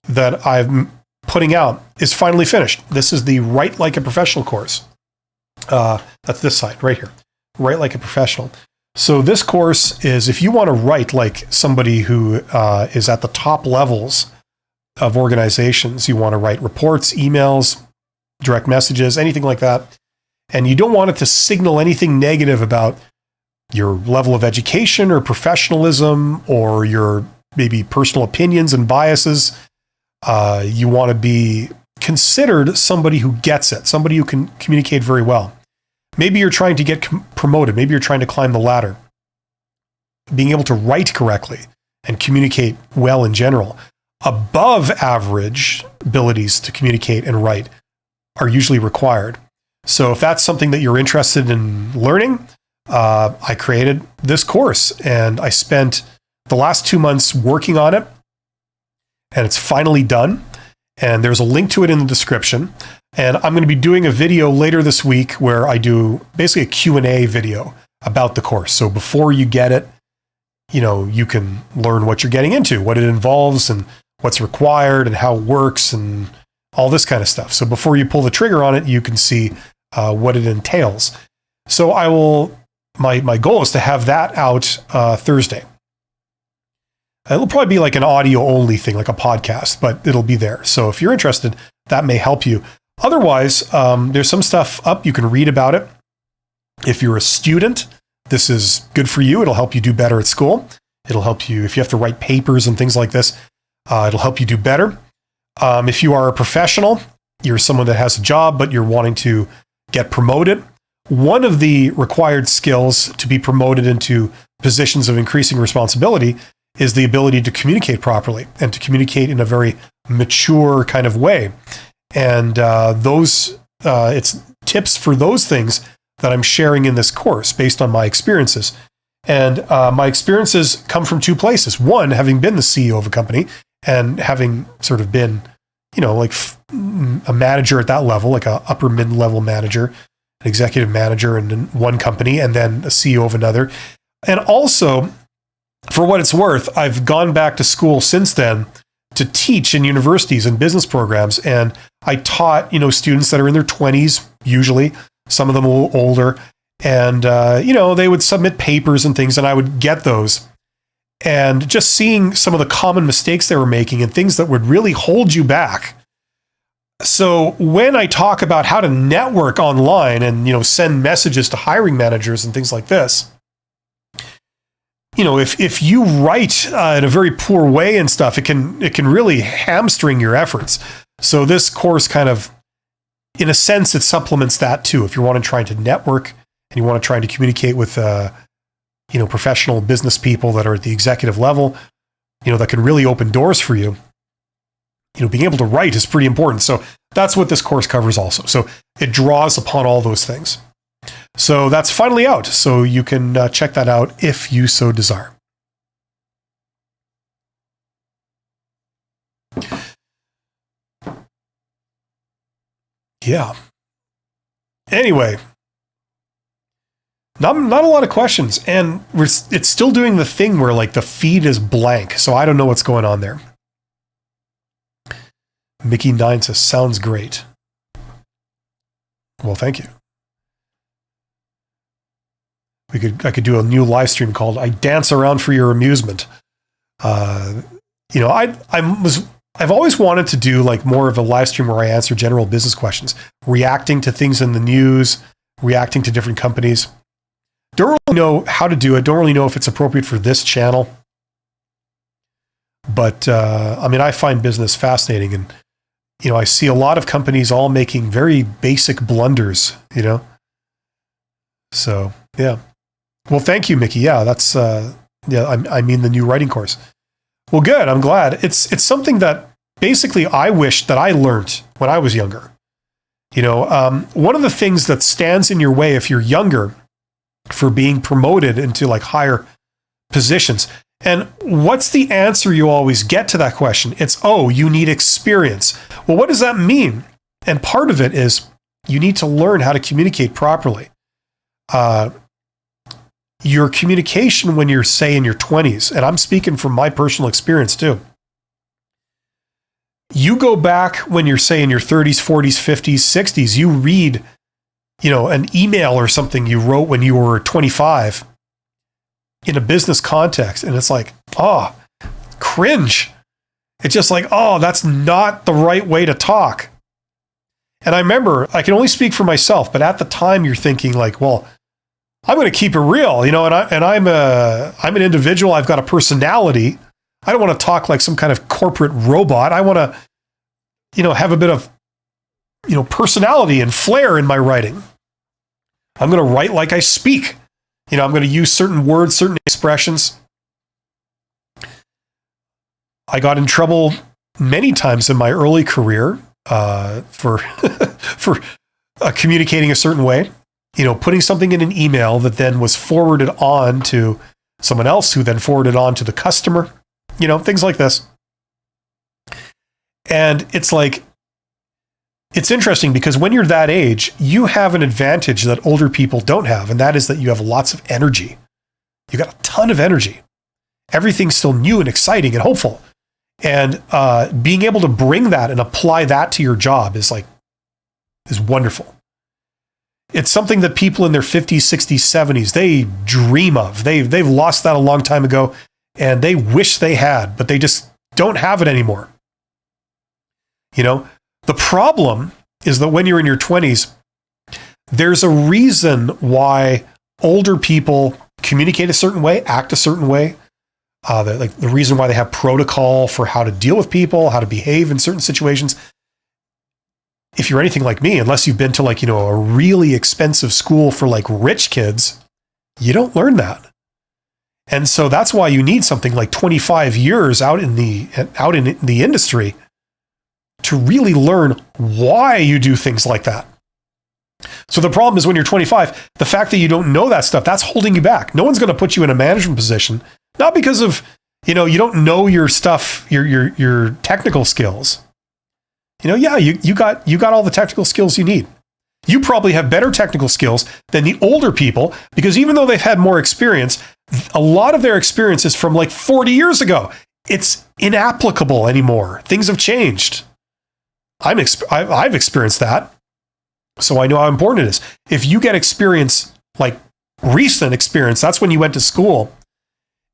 that I'm putting out is finally finished. This is the Write Like a Professional course. That's this side right here. Write Like a Professional. So this course is if you want to write like somebody who is at the top levels of organizations. You want to write reports, emails, direct messages, anything like that. And you don't want it to signal anything negative about your level of education or professionalism or your maybe personal opinions and biases. You want to be considered somebody who gets it, somebody who can communicate very well. Maybe you're trying to get promoted. Maybe you're trying to climb the ladder. Being able to write correctly and communicate well in general. Above average abilities to communicate and write are usually required. So if that's something that you're interested in learning, I created this course and I spent the last 2 months working on it, and it's finally done. And there's a link to it in the description. And I'm going to be doing a video later this week where I do basically a Q&A video about the course. So before you get it, you can learn what you're getting into, what it involves and what's required and how it works and all this kind of stuff. So before you pull the trigger on it, you can see what it entails. So my goal is to have that out Thursday. It'll probably be like an audio only thing, like a podcast, but it'll be there. So if you're interested, that may help you. Otherwise, there's some stuff up. You can read about it. If you're a student, this is good for you. It'll help you do better at school. It'll help you if you have to write papers and things like this. It'll help you do better. If you are a professional, you're someone that has a job, but you're wanting to get promoted. One of the required skills to be promoted into positions of increasing responsibility is the ability to communicate properly and to communicate in a very mature kind of way. And it's tips for those things that I'm sharing in this course based on my experiences. And my experiences come from two places. One, having been the CEO of a company and having sort of been, like a manager at that level, like a upper mid-level manager, an executive manager in one company, and then a CEO of another. And also, for what it's worth, I've gone back to school since then to teach in universities and business programs. And I taught, students that are in their 20s, usually, some of them a little older. And, they would submit papers and things, and I would get those. And just seeing some of the common mistakes they were making and things that would really hold you back. So when I talk about how to network online and, send messages to hiring managers and things like this, if you write in a very poor way and stuff, it can really hamstring your efforts. So this course kind of, in a sense, it supplements that too. If you want to try to network and you want to try to communicate with, professional business people that are at the executive level, that can really open doors for you. Being able to write is pretty important. So that's what this course covers also. So it draws upon all those things. So that's finally out. So you can check that out if you so desire. Yeah. Anyway, not a lot of questions. And it's still doing the thing where like the feed is blank. So I don't know what's going on there. Mickey9 says, sounds great. Well, thank you. I could do a new live stream called "I Dance Around for Your Amusement." I've always wanted to do like more of a live stream where I answer general business questions, reacting to things in the news, reacting to different companies. Don't really know how to do it. Don't really know if it's appropriate for this channel. But I find business fascinating, and I see a lot of companies all making very basic blunders. So yeah. Well, thank you, Mickey. Yeah, that's I mean the new writing course. Well, good. I'm glad. It's something that basically I wish that I learned when I was younger. One of the things that stands in your way if you're younger for being promoted into like higher positions. And what's the answer you always get to that question? It's, you need experience. Well, what does that mean? And part of it is you need to learn how to communicate properly. Your communication when you're, say, in your 20s, and I'm speaking from my personal experience too. You go back when you're, say, in your 30s, 40s, 50s, 60s, you read, an email or something you wrote when you were 25 in a business context, and it's like, cringe. It's just like, that's not the right way to talk. And I remember, I can only speak for myself, but at the time you're thinking like, well, I'm going to keep it real, and I'm an individual. I've got a personality. I don't want to talk like some kind of corporate robot. I want to, have a bit of, personality and flair in my writing. I'm going to write like I speak. I'm going to use certain words, certain expressions. I got in trouble many times in my early career for communicating a certain way. Putting something in an email that then was forwarded on to someone else who then forwarded on to the customer, things like this. And it's like, it's interesting because when you're that age, you have an advantage that older people don't have. And that is that you have lots of energy. You got a ton of energy. Everything's still new and exciting and hopeful. And being able to bring that and apply that to your job is wonderful. It's something that people in their 50s, 60s, 70s, they dream of. They've lost that a long time ago, and they wish they had, but they just don't have it anymore. The problem is that when you're in your 20s, there's a reason why older people communicate a certain way, act a certain way. The reason why they have protocol for how to deal with people, how to behave in certain situations. If you're anything like me, unless you've been to a really expensive school for rich kids, you don't learn that. And so that's why you need something like 25 years out in the industry to really learn why you do things like that. So the problem is when you're 25, the fact that you don't know that stuff, that's holding you back. No one's going to put you in a management position, not because of, you don't know your stuff, your technical skills. You got all the technical skills you need. You probably have better technical skills than the older people because even though they've had more experience, a lot of their experience is from 40 years ago. It's inapplicable anymore. Things have changed. I've experienced that. So I know how important it is. If you get experience, recent experience, that's when you went to school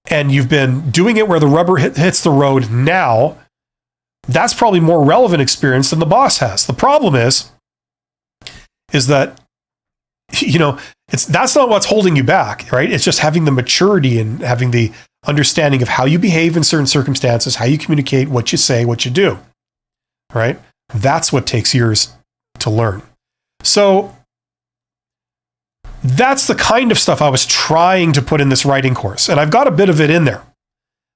and you've been doing it where the rubber hits the road now, that's probably more relevant experience than the boss has. The problem is that, that's not what's holding you back, right? It's just having the maturity and having the understanding of how you behave in certain circumstances, how you communicate, what you say, what you do, right? That's what takes years to learn. So that's the kind of stuff I was trying to put in this writing course. And I've got a bit of it in there.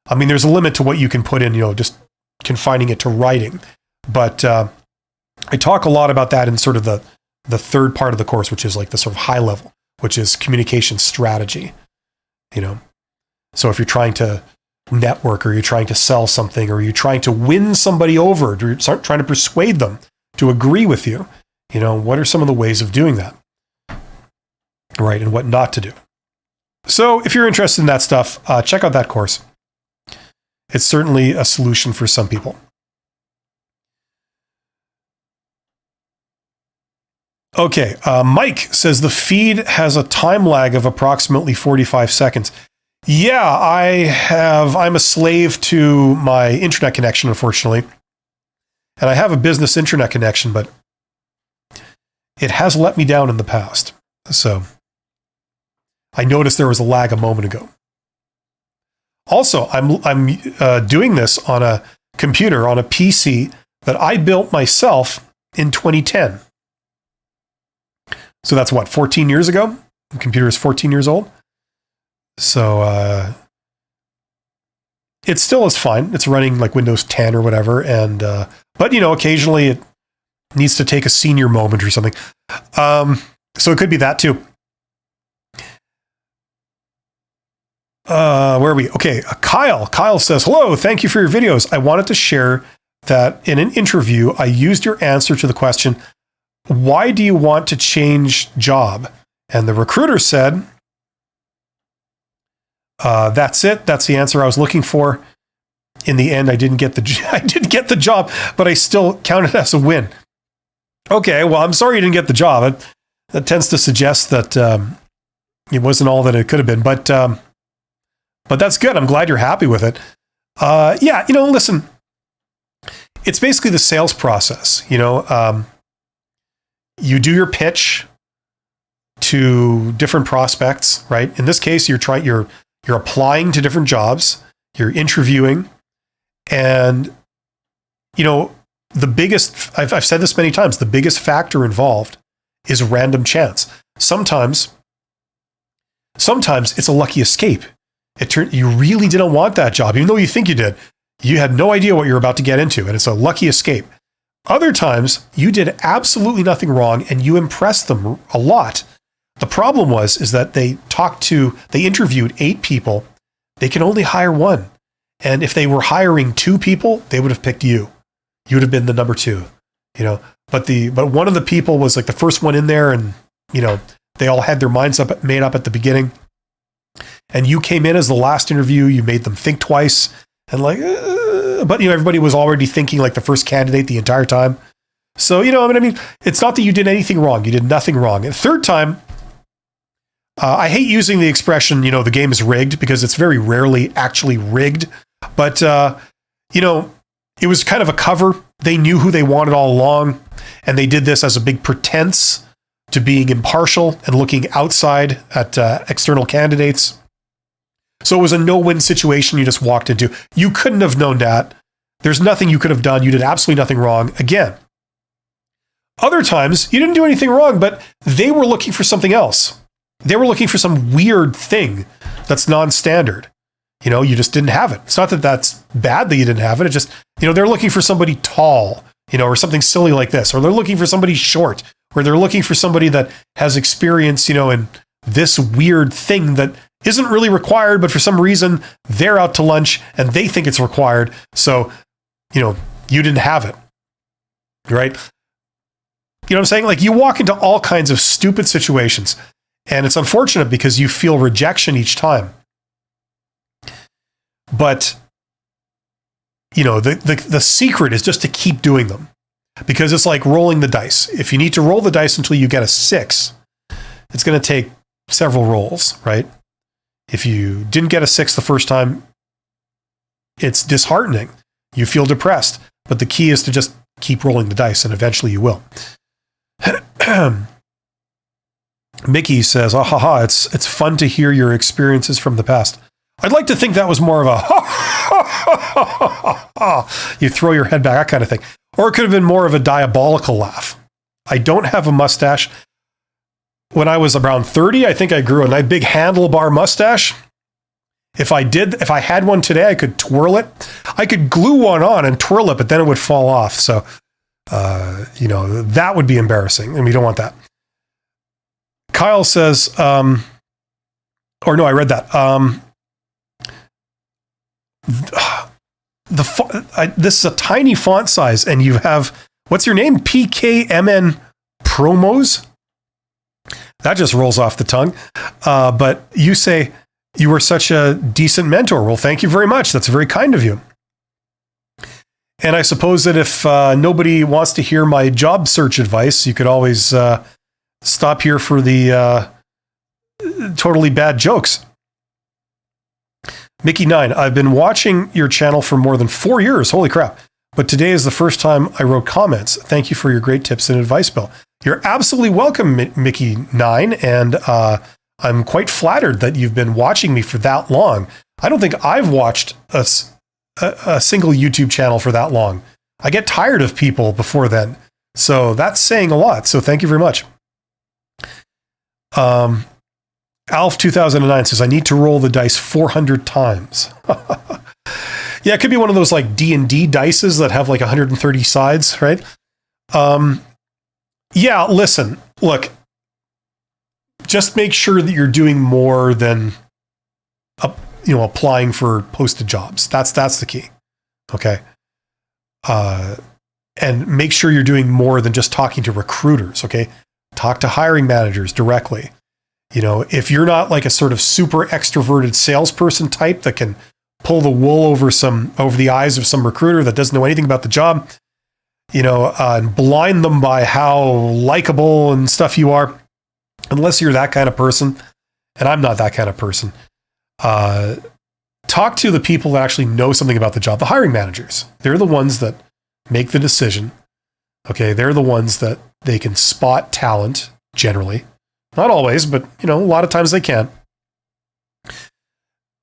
I mean, there's a limit to what you can put in, just confining it to writing. But I talk a lot about that in sort of the third part of the course, which is the sort of high level, which is communication strategy. So if you're trying to network or you're trying to sell something or you're trying to win somebody over, or you're trying to persuade them to agree with you, what are some of the ways of doing that? Right, and what not to do. So if you're interested in that stuff, check out that course. It's certainly a solution for some people. Okay, Mike says the feed has a time lag of approximately 45 seconds. Yeah, I'm a slave to my internet connection, unfortunately. And I have a business internet connection, but it has let me down in the past. So I noticed there was a lag a moment ago. Also, I'm doing this on a computer, on a PC that I built myself in 2010. So that's 14 years ago? The computer is 14 years old. So it still is fine. It's running Windows 10 or whatever. And but occasionally it needs to take a senior moment or something. So it could be that too. Where are we? Okay, Kyle says, hello, thank you for your videos. I wanted to share that in an interview, I used your answer to the question, why do you want to change job? And the recruiter said, that's it. That's the answer I was looking for. In the end, I didn't get the job, but I still count it as a win. Okay, well, I'm sorry you didn't get the job. That tends to suggest that it wasn't all that it could have been. But that's good. I'm glad you're happy with it. Yeah, listen, it's basically the sales process. you do your pitch to different prospects, right? In this case, you're applying to different jobs, you're interviewing, and the biggest, I've said this many times, the biggest factor involved is random chance. Sometimes it's a lucky escape. You really didn't want that job, even though you think you did. You had no idea what you're about to get into, and it's a lucky escape. Other times, you did absolutely nothing wrong, and you impressed them a lot. The problem is that they interviewed 8 people. They can only hire 1. And if they were hiring 2 people, they would have picked you. You would have been the number 2, But one of the people was like the first one in there, and they all had their minds made up at the beginning. And you came in as the last interview. You made them think twice, and but everybody was already thinking like the first candidate the entire time. So it's not that you did anything wrong. You did nothing wrong. And third time, I hate using the expression, the game is rigged, because it's very rarely actually rigged. But it was kind of a cover. They knew who they wanted all along, and they did this as a big pretense to being impartial and looking outside at external candidates. So it was a no-win situation you just walked into. You couldn't have known that. There's nothing you could have done. You did absolutely nothing wrong. Again, other times you didn't do anything wrong, but they were looking for something else. They were looking for some weird thing that's non-standard. You just didn't have it. It's not that that's bad that you didn't have it. It's just, they're looking for somebody tall, or something silly like this, or they're looking for somebody short, or they're looking for somebody that has experience, in this weird thing that isn't really required, but for some reason they're out to lunch and they think it's required. So, you didn't have it. Right? You know what I'm saying? Like, you walk into all kinds of stupid situations, and it's unfortunate because you feel rejection each time. But, the secret is just to keep doing them, because it's like rolling the dice. If you need to roll the dice until you get a 6, it's going to take several rolls, right? If you didn't get a 6 the first time, it's disheartening. You feel depressed. But the key is to just keep rolling the dice, and eventually you will. Mickey says, it's fun to hear your experiences from the past. I'd like to think that was more of a you throw your head back, that kind of thing. Or it could have been more of a diabolical laugh. I don't have a mustache. When I was around 30, I think I grew a nice big handlebar mustache. If I had one today, I could twirl it. I could glue one on and twirl it, but then it would fall off. So, that would be embarrassing, and we don't want that. Kyle says, I read that. This is a tiny font size, and you have, what's your name? PKMN Promos? That just rolls off the tongue. But you say you were such a decent mentor. Well, thank you very much. That's very kind of you. And I suppose that if nobody wants to hear my job search advice, you could always stop here for the totally bad jokes. Mickey9, I've been watching your channel for more than 4 years. Holy crap. But today is the first time I wrote comments. Thank you for your great tips and advice, Bill. You're absolutely welcome, Mickey9. And I'm quite flattered that you've been watching me for that long. I don't think I've watched a single YouTube channel for that long. I get tired of people before then. So that's saying a lot. So thank you very much. Alf 2009 says, I need to roll the dice 400 times. Yeah, it could be one of those like D&D dices that have like 130 sides, right? Yeah, listen, look, just make sure that you're doing more than, applying for posted jobs. That's the key. Okay. And make sure you're doing more than just talking to recruiters. Okay. Talk to hiring managers directly. If you're not like a sort of super extroverted salesperson type that can pull the wool over the eyes of some recruiter that doesn't know anything about the job, and blind them by how likable and stuff you are, unless you're that kind of person, and I'm not that kind of person, talk to the people that actually know something about the job, the hiring managers. They're the ones that make the decision. Okay, they're the ones that they can spot talent generally. Not always, but a lot of times they can.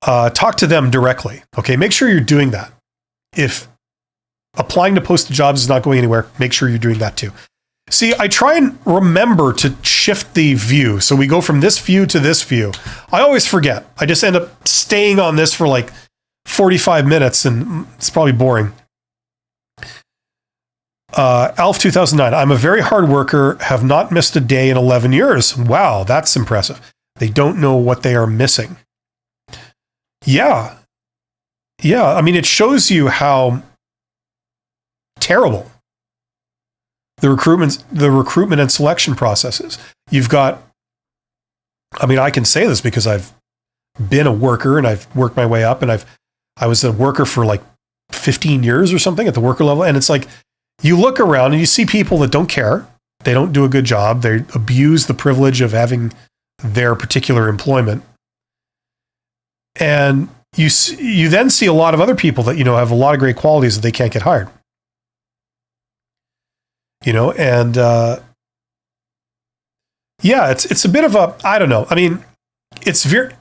Talk to them directly. Okay, make sure you're doing that. If applying to posted jobs is not going anywhere, make sure you're doing that too. See, I try and remember to shift the view. So we go from this view to this view. I always forget. I just end up staying on this for like 45 minutes, and it's probably boring. Alf 2009, I'm a very hard worker, have not missed a day in 11 years. Wow, that's impressive. They don't know what they are missing. Yeah. I mean, it shows you how terrible the recruitment and selection processes. You've got, I can say this because I've been a worker and I've worked my way up, and I was a worker for like 15 years or something at the worker level. And it's like, you look around and you see people that don't care. They don't do a good job. They abuse the privilege of having their particular employment. And you then see a lot of other people that, have a lot of great qualities that they can't get hired. And it's a bit of a, I don't know. I mean,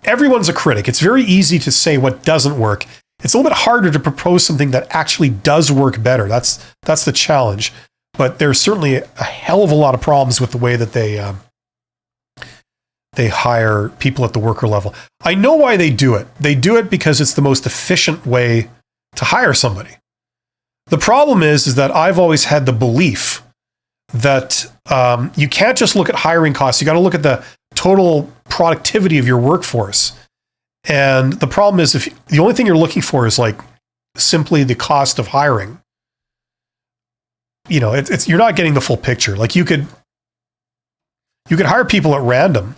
everyone's a critic. It's very easy to say what doesn't work. It's a little bit harder to propose something that actually does work better. That's the challenge. But there's certainly a hell of a lot of problems with the way that they hire people at the worker level. I know why they do it. They do it because it's the most efficient way to hire somebody. The problem is that I've always had the belief that you can't just look at hiring costs. You got to look at the total productivity of your workforce. And the problem is, if the only thing you're looking for is like simply the cost of hiring, you're not getting the full picture. Like you could hire people at random,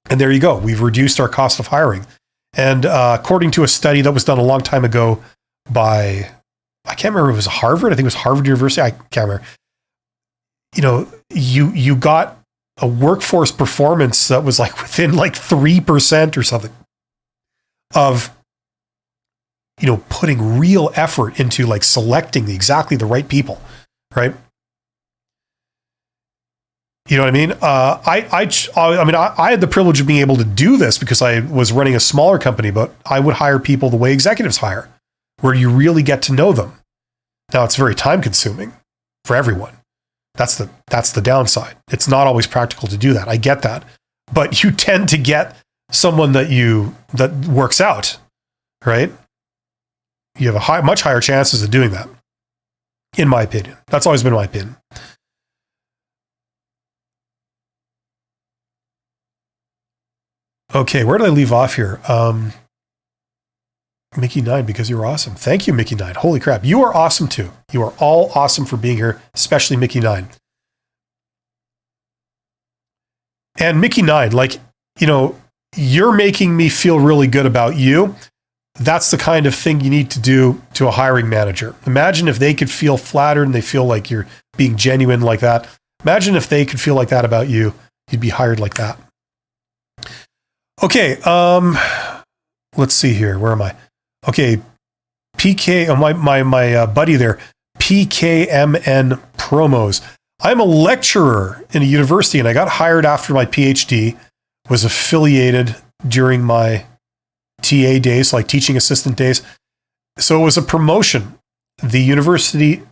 and there you go. We've reduced our cost of hiring. And according to a study that was done a long time ago by, I can't remember if it was Harvard. I think it was Harvard University. I can't remember. You got a workforce performance that was like within like 3% or something of, putting real effort into like selecting exactly the right people, right? You know what I mean? I had the privilege of being able to do this because I was running a smaller company, but I would hire people the way executives hire, where you really get to know them. Now, it's very time consuming for everyone. That's the downside. It's not always practical to do that. I get that. But you tend to get someone that works out, right? You have much higher chances of doing that, in my opinion. That's always been my opinion. Okay, where did I leave off here? Mickey9, because you're awesome. Thank you, Mickey9. Holy crap. You are awesome too. You are all awesome for being here, especially Mickey9. And Mickey9, like, you're making me feel really good about you. That's the kind of thing you need to do to a hiring manager. Imagine if they could feel flattered and they feel like you're being genuine like that. Imagine if they could feel like that about you. You'd be hired like that. Okay, let's see here. Where am I? Okay, PK, my buddy there, PKMN Promos. I'm a lecturer in a university, and I got hired after my PhD, was affiliated during my TA days, like teaching assistant days. So it was a promotion. The university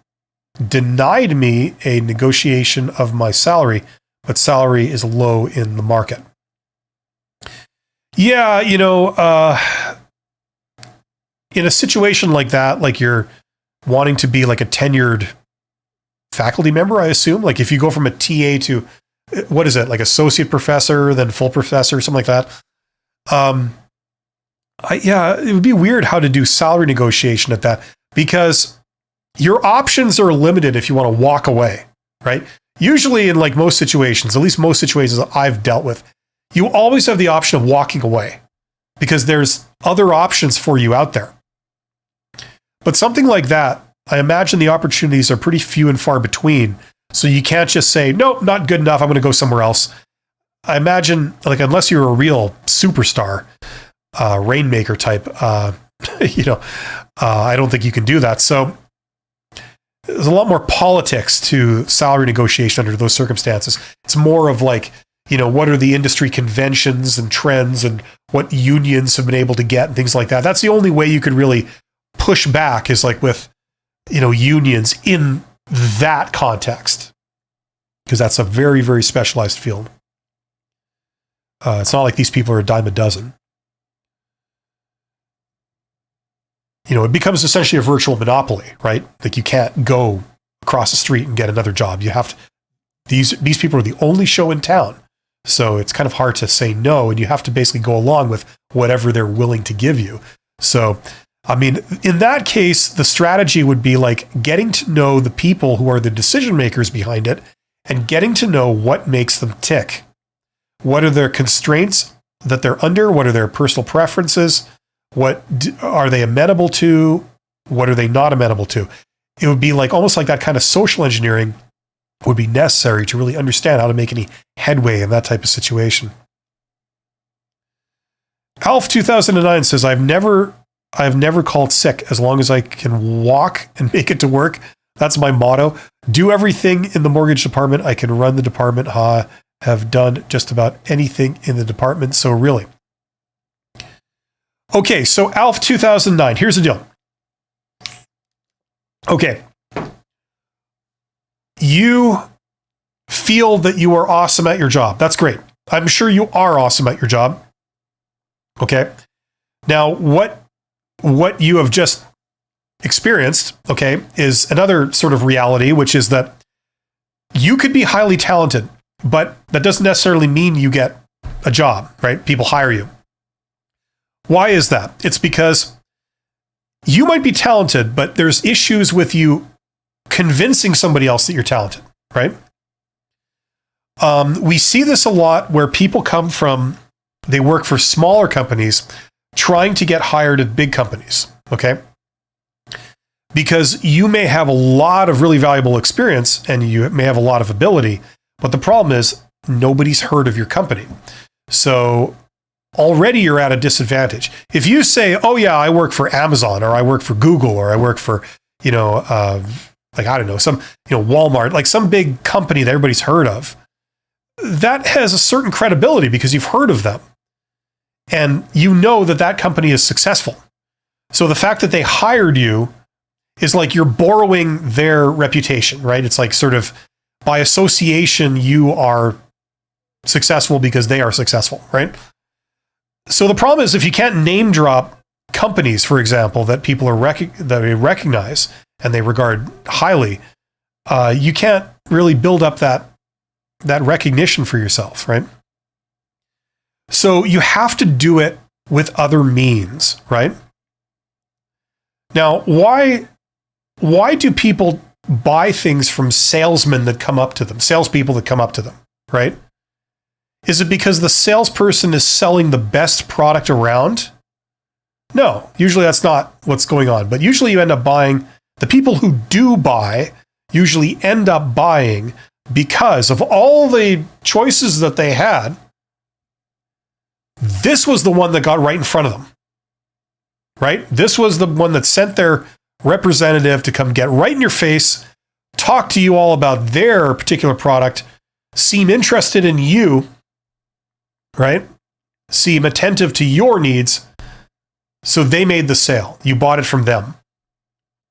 denied me a negotiation of my salary, but salary is low in the market. Yeah, in a situation like that, like you're wanting to be like a tenured faculty member, I assume, like if you go from a TA to, what is it, like associate professor, then full professor, something like that. It would be weird how to do salary negotiation at that, because your options are limited if you want to walk away, right? Usually in like most situations, at least most situations that I've dealt with, you always have the option of walking away because there's other options for you out there. But something like that, I imagine the opportunities are pretty few and far between. So you can't just say, nope, not good enough, I'm going to go somewhere else. I imagine, like, unless you're a real superstar, rainmaker type, I don't think you can do that. So there's a lot more politics to salary negotiation under those circumstances. It's more of like, what are the industry conventions and trends and what unions have been able to get and things like that. That's the only way you could really push back is like with, unions in that context, because that's a very, very specialized field. It's not like these people are a dime a dozen. It becomes essentially a virtual monopoly, right? Like you can't go across the street and get another job. You have to, these people are the only show in town. So it's kind of hard to say no, and you have to basically go along with whatever they're willing to give you. So, I mean, in that case, the strategy would be like getting to know the people who are the decision makers behind it and getting to know what makes them tick. What are their constraints that they're under? What are their personal preferences? What are they amenable to? What are they not amenable to? It would be like almost like that kind of social engineering would be necessary to really understand how to make any headway in that type of situation. Alf 2009 says, I've never called sick as long as I can walk and make it to work. That's my motto. Do everything in the mortgage department. I can run the department. Have done just about anything in the department. So really. Okay, so Alf 2009, here's the deal. Okay. You feel that you are awesome at your job. That's great. I'm sure you are awesome at your job. Okay. Now, what you have just experienced, okay, is another sort of reality, which is that you could be highly talented, but that doesn't necessarily mean you get a job, right? People hire you. Why is that? It's because you might be talented, but there's issues with you convincing somebody else that you're talented, right? We see this a lot where people they work for smaller companies trying to get hired at big companies, okay? Because you may have a lot of really valuable experience and you may have a lot of ability, but the problem is nobody's heard of your company. So already you're at a disadvantage. If you say, oh yeah, I work for Amazon or I work for Google or I work for, like, I don't know, some, Walmart, like some big company that everybody's heard of, that has a certain credibility because you've heard of them. And you know that company is successful. So the fact that they hired you is like you're borrowing their reputation, right? It's like sort of by association, you are successful because they are successful, right? So the problem is if you can't name drop companies, for example, that people are that they recognize and they regard highly, you can't really build up that recognition for yourself, right? So you have to do it with other means, right? Now, why do people buy things from salesmen that come up to them, salespeople that come up to them, right? Is it because the salesperson is selling the best product around? No, usually that's not what's going on. But usually you end up buying, the people who do buy usually end up buying because of all the choices that they had. This was the one that got right in front of them, right? This was the one that sent their representative to come get right in your face, talk to you all about their particular product, seem interested in you, right? Seem attentive to your needs. So they made the sale. You bought it from them,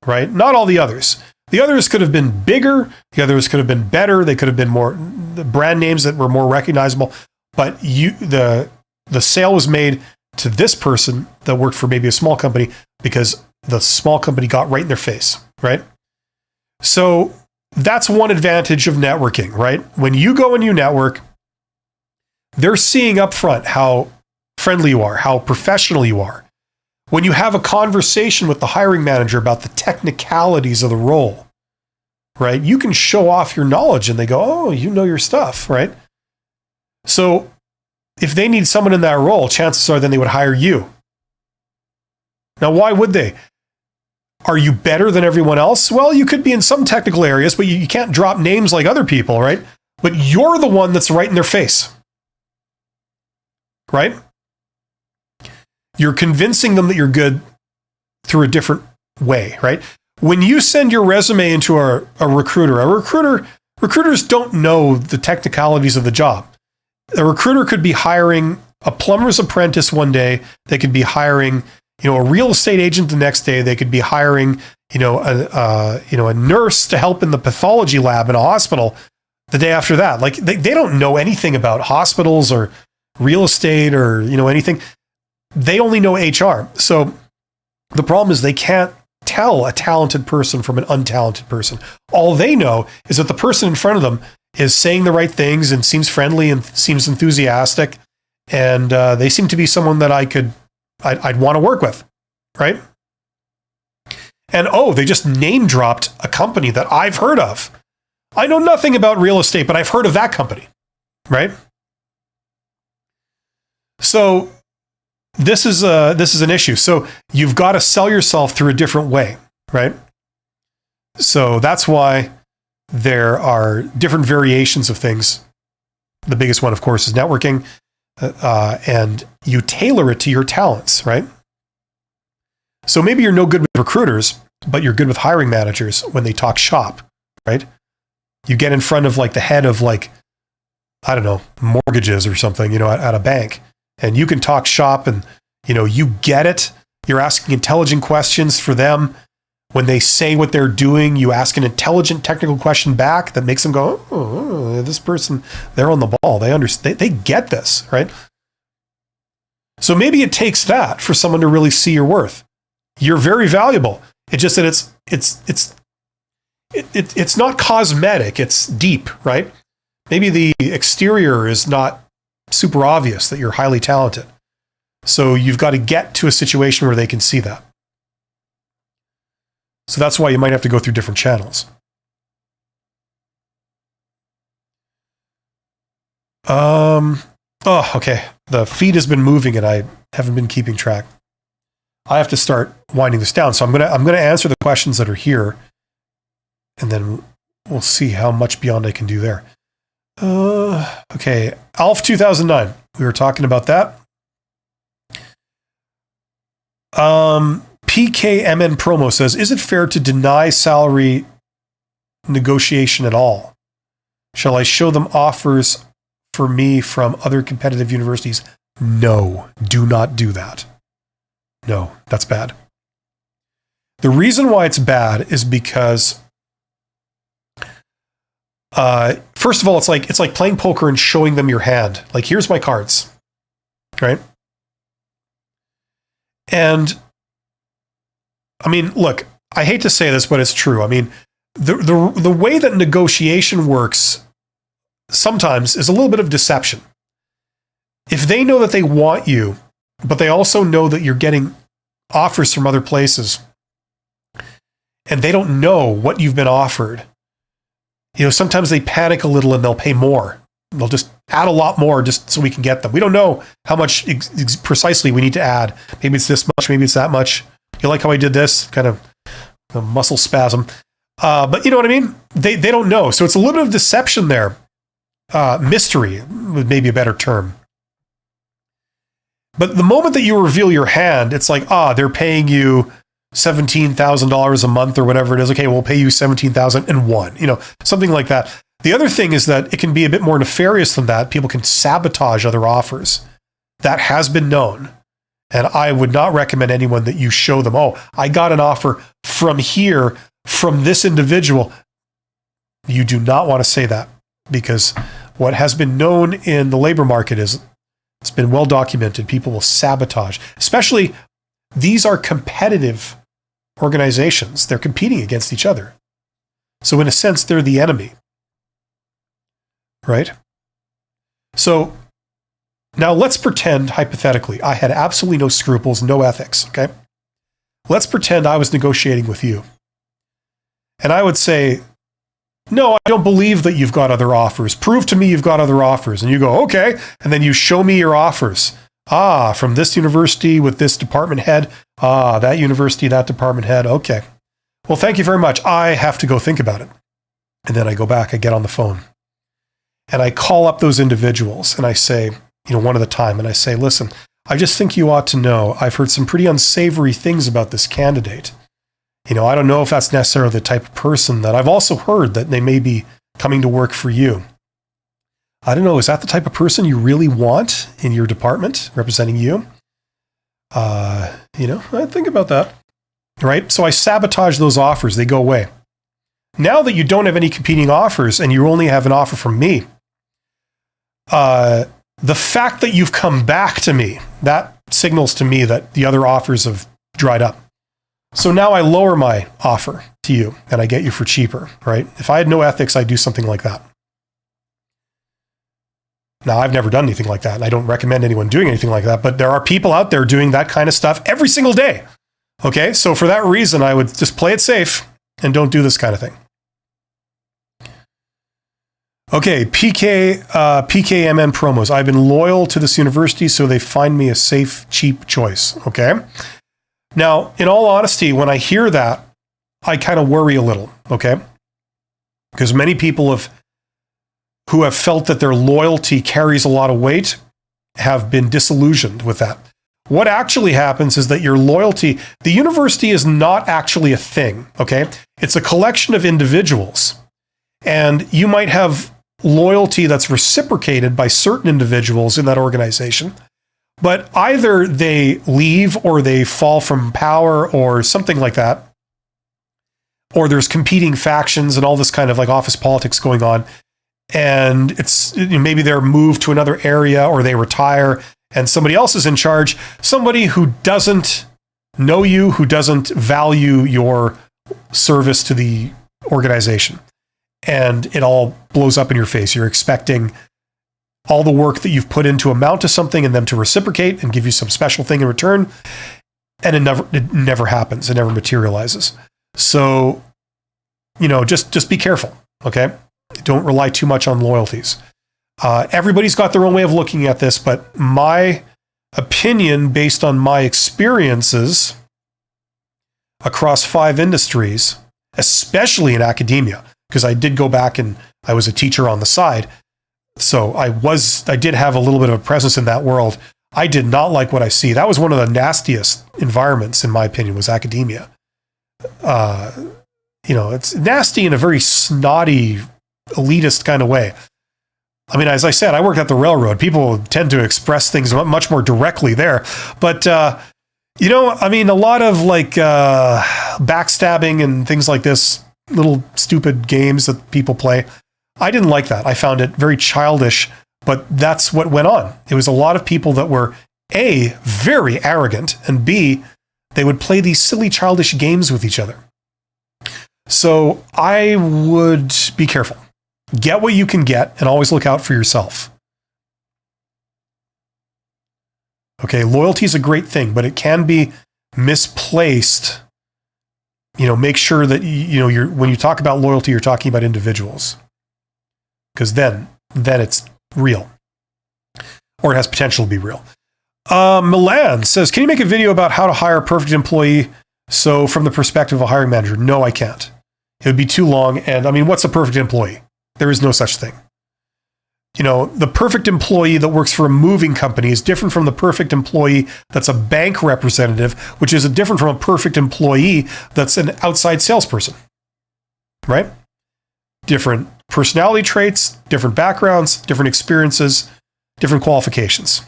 right? Not all the others. The others could have been bigger. The others could have been better. They could have been more the brand names that were more recognizable. But the sale was made to this person that worked for maybe a small company because the small company got right in their face, right? So that's one advantage of networking, right? When you go and you network, they're seeing up front how friendly you are, how professional you are. When you have a conversation with the hiring manager about the technicalities of the role, right? You can show off your knowledge and they go, oh, you know your stuff, right? So if they need someone in that role, chances are then they would hire you. Now, why would they? Are you better than everyone else? Well, you could be in some technical areas, but you can't drop names like other people, right? But you're the one that's right in their face, right? You're convincing them that you're good through a different way, right? when you send your resume into a recruiters don't know the technicalities of the job. A recruiter could be hiring a plumber's apprentice one day. They could be hiring, a real estate agent the next day. They could be hiring, a nurse to help in the pathology lab in a hospital the day after that. Like they don't know anything about hospitals or real estate or, anything. They only know HR. So the problem is they can't tell a talented person from an untalented person. All they know is that the person in front of them is saying the right things and seems friendly and seems enthusiastic. And they seem to be someone that I'd want to work with, right? And they just name dropped a company that I've heard of. I know nothing about real estate, but I've heard of that company, right? So this is an issue. So you've got to sell yourself through a different way, right? So that's why there are different variations of things. The biggest one, of course, is networking, and you tailor it to your talents, right? So maybe you're no good with recruiters, but you're good with hiring managers when they talk shop, right? You get in front of like the head of mortgages or something, at a bank, and you can talk shop and, you get it. You're asking intelligent questions for them. When they say what they're doing, you ask an intelligent technical question back that makes them go, oh, this person, they're on the ball. They understand. They get this, right? So maybe it takes that for someone to really see your worth. You're very valuable. It's just that it's not cosmetic. It's deep, right? Maybe the exterior is not super obvious that you're highly talented. So you've got to get to a situation where they can see that. So that's why you might have to go through different channels. Okay. The feed has been moving and I haven't been keeping track. I have to start winding this down. So I'm gonna answer the questions that are here, and then we'll see how much beyond I can do there. Okay. Alf 2009. We were talking about that. PKMN Promo says, is it fair to deny salary negotiation at all? Shall I show them offers for me from other competitive universities? No, do not do that. No, that's bad. The reason why it's bad is because, first of all, it's like playing poker and showing them your hand. Like, here's my cards, right? And I mean, look, I hate to say this, but it's true. I mean, the way that negotiation works sometimes is a little bit of deception. If they know that they want you, but they also know that you're getting offers from other places, and they don't know what you've been offered, sometimes they panic a little and they'll pay more. They'll just add a lot more just so we can get them. We don't know how much precisely we need to add. Maybe it's this much, maybe it's that much. You like how I did this? Kind of a muscle spasm. But you know what I mean? They don't know. So it's a little bit of deception there. Mystery would maybe a better term. But the moment that you reveal your hand, it's like, they're paying you $17,000 a month or whatever it is. Okay, we'll pay you $17,001, something like that. The other thing is that it can be a bit more nefarious than that. People can sabotage other offers. That has been known. And I would not recommend anyone that you show them, I got an offer from here, from this individual. You do not want to say that, because what has been known in the labor market is, it's been well documented, people will sabotage. Especially, these are competitive organizations. They're competing against each other. So in a sense, they're the enemy. Right? So now let's pretend, hypothetically, I had absolutely no scruples, no ethics, okay? Let's pretend I was negotiating with you. And I would say, no, I don't believe that you've got other offers. Prove to me you've got other offers. And you go, okay. And then you show me your offers. From this university with this department head. That university, that department head. Okay. Well, thank you very much. I have to go think about it. And then I go back, I get on the phone. And I call up those individuals and I say, one at a time, and I say, listen, I just think you ought to know, I've heard some pretty unsavory things about this candidate. I don't know if that's necessarily the type of person that I've also heard that they may be coming to work for you. I don't know. Is that the type of person you really want in your department representing you? I think about that, right? So I sabotage those offers. They go away. Now that you don't have any competing offers and you only have an offer from me, the fact that you've come back to me, that signals to me that the other offers have dried up. So now I lower my offer to you and I get you for cheaper, right? If I had no ethics, I'd do something like that. Now, I've never done anything like that, and I don't recommend anyone doing anything like that, but there are people out there doing that kind of stuff every single day. Okay, so for that reason, I would just play it safe and don't do this kind of thing. Okay, PKMN promos. I've been loyal to this university, so they find me a safe, cheap choice. Okay. Now, in all honesty, when I hear that, I kind of worry a little. Okay, because many people who have felt that their loyalty carries a lot of weight have been disillusioned with that. What actually happens is that your loyalty, the university is not actually a thing, okay? It's a collection of individuals. And you might have loyalty that's reciprocated by certain individuals in that organization, but either they leave or they fall from power or something like that, or there's competing factions and all this kind of like office politics going on. And it's maybe they're moved to another area or they retire and somebody else is in charge, somebody who doesn't know you, who doesn't value your service to the organization. And it all blows up in your face. You're expecting all the work that you've put in to amount to something and them to reciprocate and give you some special thing in return. And it never happens. It never materializes. So, just be careful. Okay. Don't rely too much on loyalties. Everybody's got their own way of looking at this, but my opinion, based on my experiences across 5 industries, especially in academia, because I did go back and I was a teacher on the side. So I did have a little bit of a presence in that world. I did not like what I see. That was one of the nastiest environments, in my opinion, was academia. It's nasty in a very snotty, elitist kind of way. I mean, as I said, I worked at the railroad. People tend to express things much more directly there. But, a lot of like backstabbing and things like this, little stupid games that people play. I didn't like that. I found it very childish, but that's what went on. It was a lot of people that were A, very arrogant, and B, they would play these silly childish games with each other. So I would be careful. Get what you can get and always look out for yourself. Okay, loyalty is a great thing, but it can be misplaced. Make sure that when you talk about loyalty, you're talking about individuals. Because then it's real. Or it has potential to be real. Milan says, can you make a video about how to hire a perfect employee? So from the perspective of a hiring manager, no, I can't. It would be too long. And what's a perfect employee? There is no such thing. The perfect employee that works for a moving company is different from the perfect employee that's a bank representative, which is different from a perfect employee that's an outside salesperson, right? Different personality traits, different backgrounds, different experiences, different qualifications.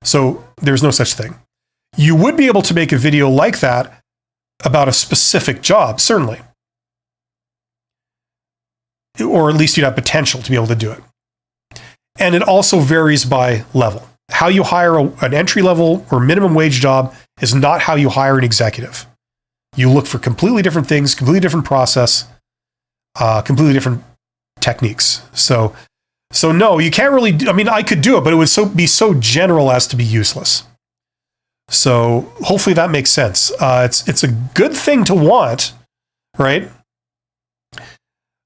So there's no such thing. You would be able to make a video like that about a specific job, certainly. Or at least you'd have potential to be able to do it. And it also varies by level. How you hire an entry-level or minimum wage job is not how you hire an executive. You look for completely different things, completely different process, completely different techniques. So no, you can't really, I could do it, but it would be so general as to be useless. So hopefully that makes sense. It's a good thing to want, right?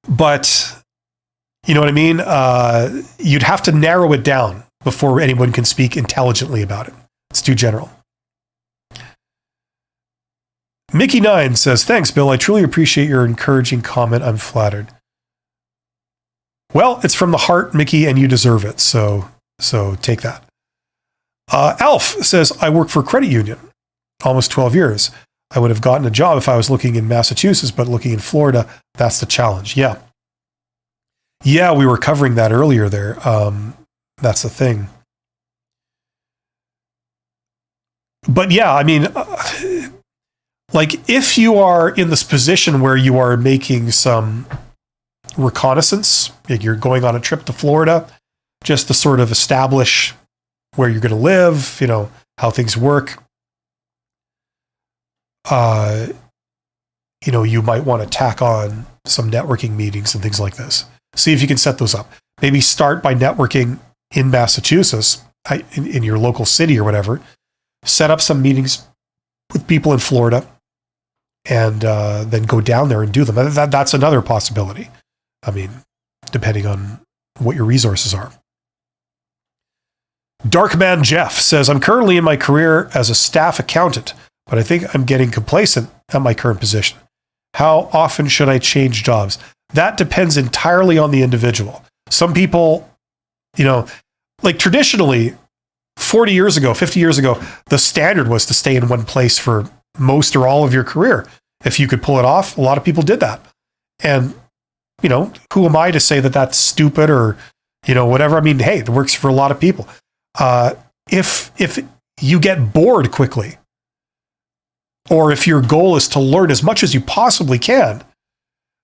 But you know what I mean? You'd have to narrow it down before anyone can speak intelligently about it. It's too general. Mickey9 says, thanks, Bill. I truly appreciate your encouraging comment. I'm flattered. Well, it's from the heart, Mickey, and you deserve it. So take that. Alf says, I work for a credit union, almost 12 years. I would have gotten a job if I was looking in Massachusetts, but looking in Florida, that's the challenge. Yeah. Yeah, we were covering that earlier there. That's the thing. But yeah, I mean, like if you are in this position where you are making some reconnaissance, like you're going on a trip to Florida just to sort of establish where you're going to live, you know, how things work. You know, you might want to tack on some networking meetings and things like this. See if you can set those up. Maybe start by networking in Massachusetts, in your local city or whatever. Set up some meetings with people in Florida, and then go down there and do them. That's another possibility. I mean, depending on what your resources are. Darkman Jeff says, I'm currently in my career as a staff accountant, but I think I'm getting complacent at my current position. How often should I change jobs? That depends entirely on the individual. Some people, you know, like traditionally, 40 years ago, 50 years ago, the standard was to stay in one place for most or all of your career. If you could pull it off, a lot of people did that. And, you know, who am I to say that that's stupid or, you know, whatever? I mean, hey, it works for a lot of people. If you get bored quickly, or if your goal is to learn as much as you possibly can,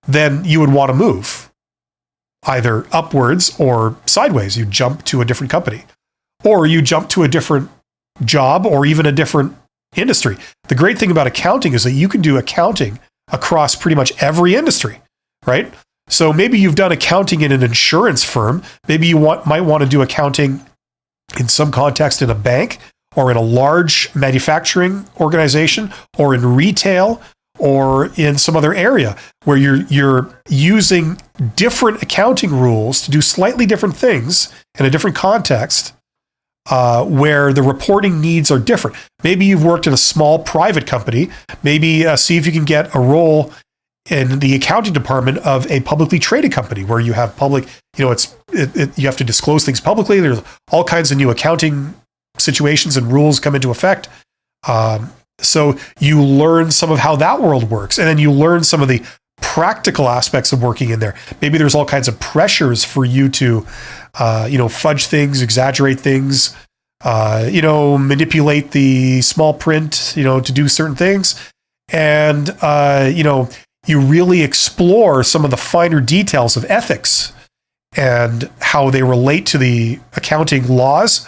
then you would want to move either upwards or sideways. You jump to a different company, or you jump to a different job, or even a different industry. The great thing about accounting is that you can do accounting across pretty much every industry, right? So maybe you've done accounting in an insurance firm. Maybe you might want to do accounting in some context in a bank, or in a large manufacturing organization, or in retail, or in some other area where you're using different accounting rules to do slightly different things in a different context, where the reporting needs are different. Maybe you've worked in a small private company. Maybe see if you can get a role in the accounting department of a publicly traded company where you have public, you know, you have to disclose things publicly. There's all kinds of new accounting situations and rules come into effect. So you learn some of how that world works, and then you learn some of the practical aspects of working in there. Maybe there's all kinds of pressures for you to, you know, fudge things, exaggerate things, you know, manipulate the small print, you know, to do certain things. And, you know, you really explore some of the finer details of ethics and how they relate to the accounting laws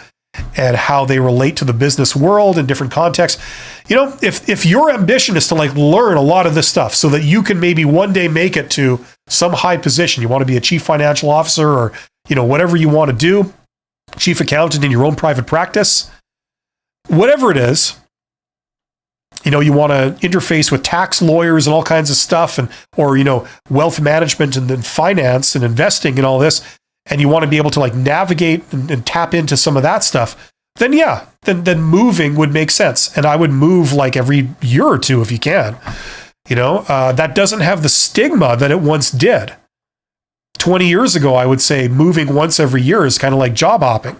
and how they relate to the business world in different contexts. You know, if your ambition is to like learn a lot of this stuff so that you can maybe one day make it to some high position, you want to be a chief financial officer, or, you know, whatever you want to do, chief accountant in your own private practice, whatever it is, you know, you want to interface with tax lawyers and all kinds of stuff, and, or, you know, wealth management and then finance and investing and all this, and you want to be able to like navigate and tap into some of that stuff, then yeah, then moving would make sense. And I would move like every year or two if you can. You know, that doesn't have the stigma that it once did. 20 years ago, I would say moving once every year is kind of like job hopping.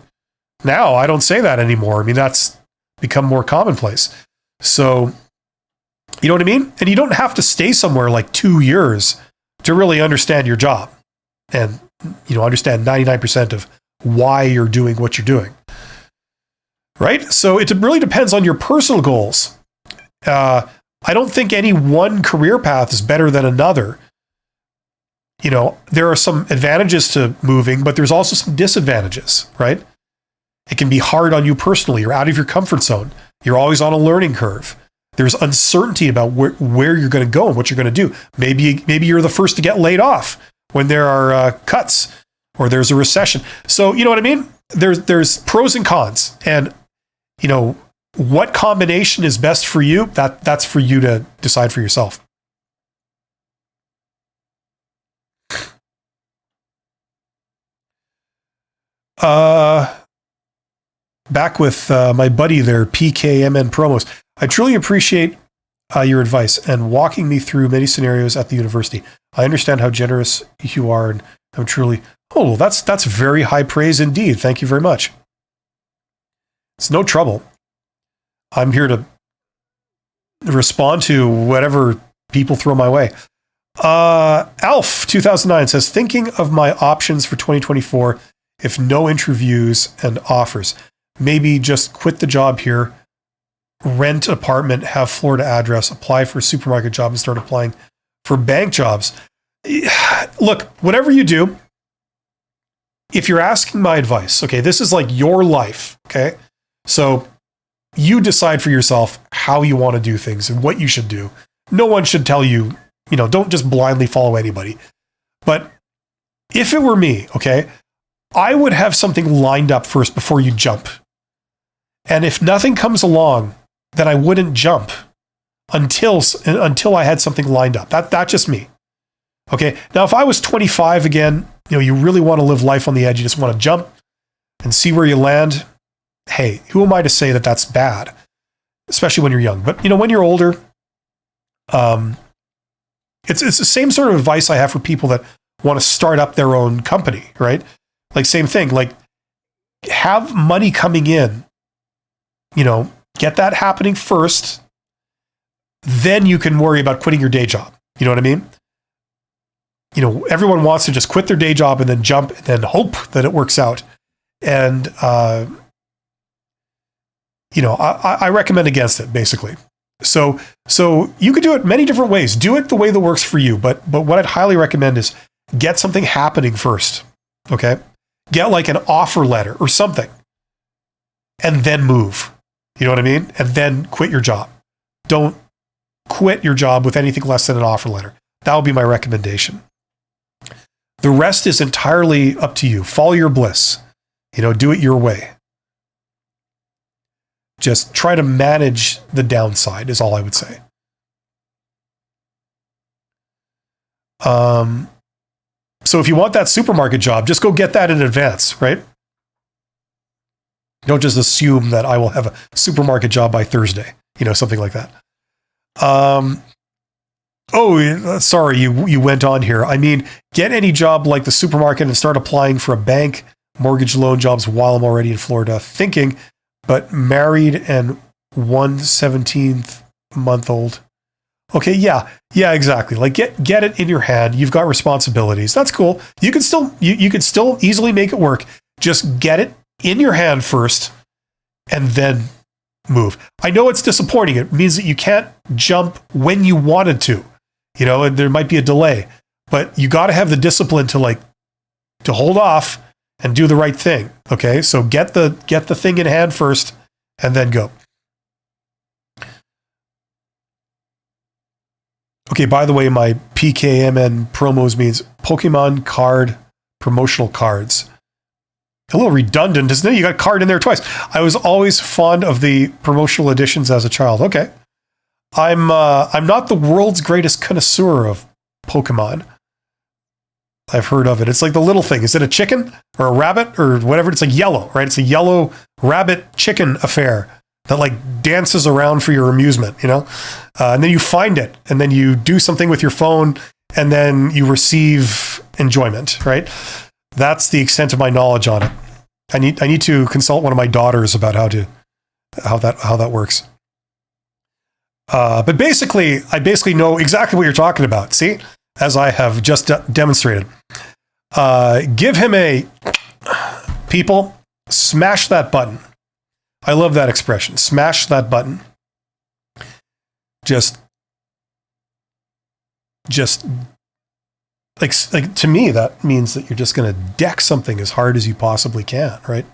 Now, I don't say that anymore. I mean, that's become more commonplace. So, you know what I mean? And you don't have to stay somewhere like 2 years to really understand your job and, you know, understand 99% of why you're doing what you're doing. Right? So it really depends on your personal goals. I don't think any one career path is better than another. You know, there are some advantages to moving, but there's also some disadvantages, right? It can be hard on you personally. You're out of your comfort zone. You're always on a learning curve. There's uncertainty about where you're going to go and what you're going to do. Maybe you're the first to get laid off when there are cuts or there's a recession. So, you know what I mean? There's pros and cons, and, you know, what combination is best for you, that's for you to decide for yourself. Back with my buddy there, PKMN Promos. I truly appreciate your advice and walking me through many scenarios at the university. I understand how generous you are, and I'm truly, oh, well, that's very high praise indeed. Thank you very much. It's no trouble. I'm here to, respond to whatever people throw my way. Alf 2009 says, thinking of my options for 2024 if no interviews and offers. Maybe just quit the job here, rent apartment, have Florida address, apply for a supermarket job, and start applying for bank jobs. Look, whatever you do, if you're asking my advice, okay, this is like your life, okay? So you decide for yourself how you want to do things and what you should do. No one should tell you, don't just blindly follow anybody. But if it were me, okay, I would have something lined up first before you jump. And if nothing comes along, then I wouldn't jump until I had something lined up. That's just me. Okay. Now, if I was 25 again, you really want to live life on the edge. You just want to jump and see where you land. Hey, who am I to say that that's bad? Especially when you're young. But when you're older, it's the same sort of advice I have for people that want to start up their own company, right? Like same thing, like have money coming in, get that happening first. Then you can worry about quitting your day job. You know what I mean? Everyone wants to just quit their day job and then jump and then hope that it works out. And, I recommend against it, basically. So you could do it many different ways. Do it the way that works for you. But what I'd highly recommend is get something happening first. Okay? Get like an offer letter or something. And then move. You know what I mean? And then quit your job. Don't quit your job with anything less than an offer letter. That would be my recommendation. The rest is entirely up to you. Follow your bliss. Do it your way. Just try to manage the downside is all I would say. So if you want that supermarket job, just go get that in advance, right? Don't just assume that I will have a supermarket job by Thursday, something like that. Sorry, you went on here. I mean, get any job like the supermarket and start applying for a bank, mortgage loan jobs while I'm already in Florida. Thinking, but married and 1/17-month-old. Okay, yeah, exactly. Like get it in your hand. You've got responsibilities. That's cool. You can still you could still easily make it work. Just get it in your hand first, and then move. I know it's disappointing. It means that you can't jump when you wanted to. And there might be a delay, but you got to have the discipline to hold off and do the right thing. Okay, so get the thing in hand first, and then go. Okay, by the way, my PKMN promos means Pokemon card promotional cards. A little redundant, isn't it? You got card in there twice. I was always fond of the promotional editions as a child. Okay. I'm not the world's greatest connoisseur of Pokemon. I've heard of it. It's like the little thing. Is it a chicken or a rabbit or whatever? It's like yellow, right? It's a yellow rabbit chicken affair that dances around for your amusement, and then you find it and then you do something with your phone and then you receive enjoyment, right? That's the extent of my knowledge on it. I need to consult one of my daughters about how that works. But basically, I know exactly what you're talking about. See, as I have just demonstrated. Give him a people, smash that button. I love that expression. Smash that button. Just like to me, that means that you're just going to deck something as hard as you possibly can, right?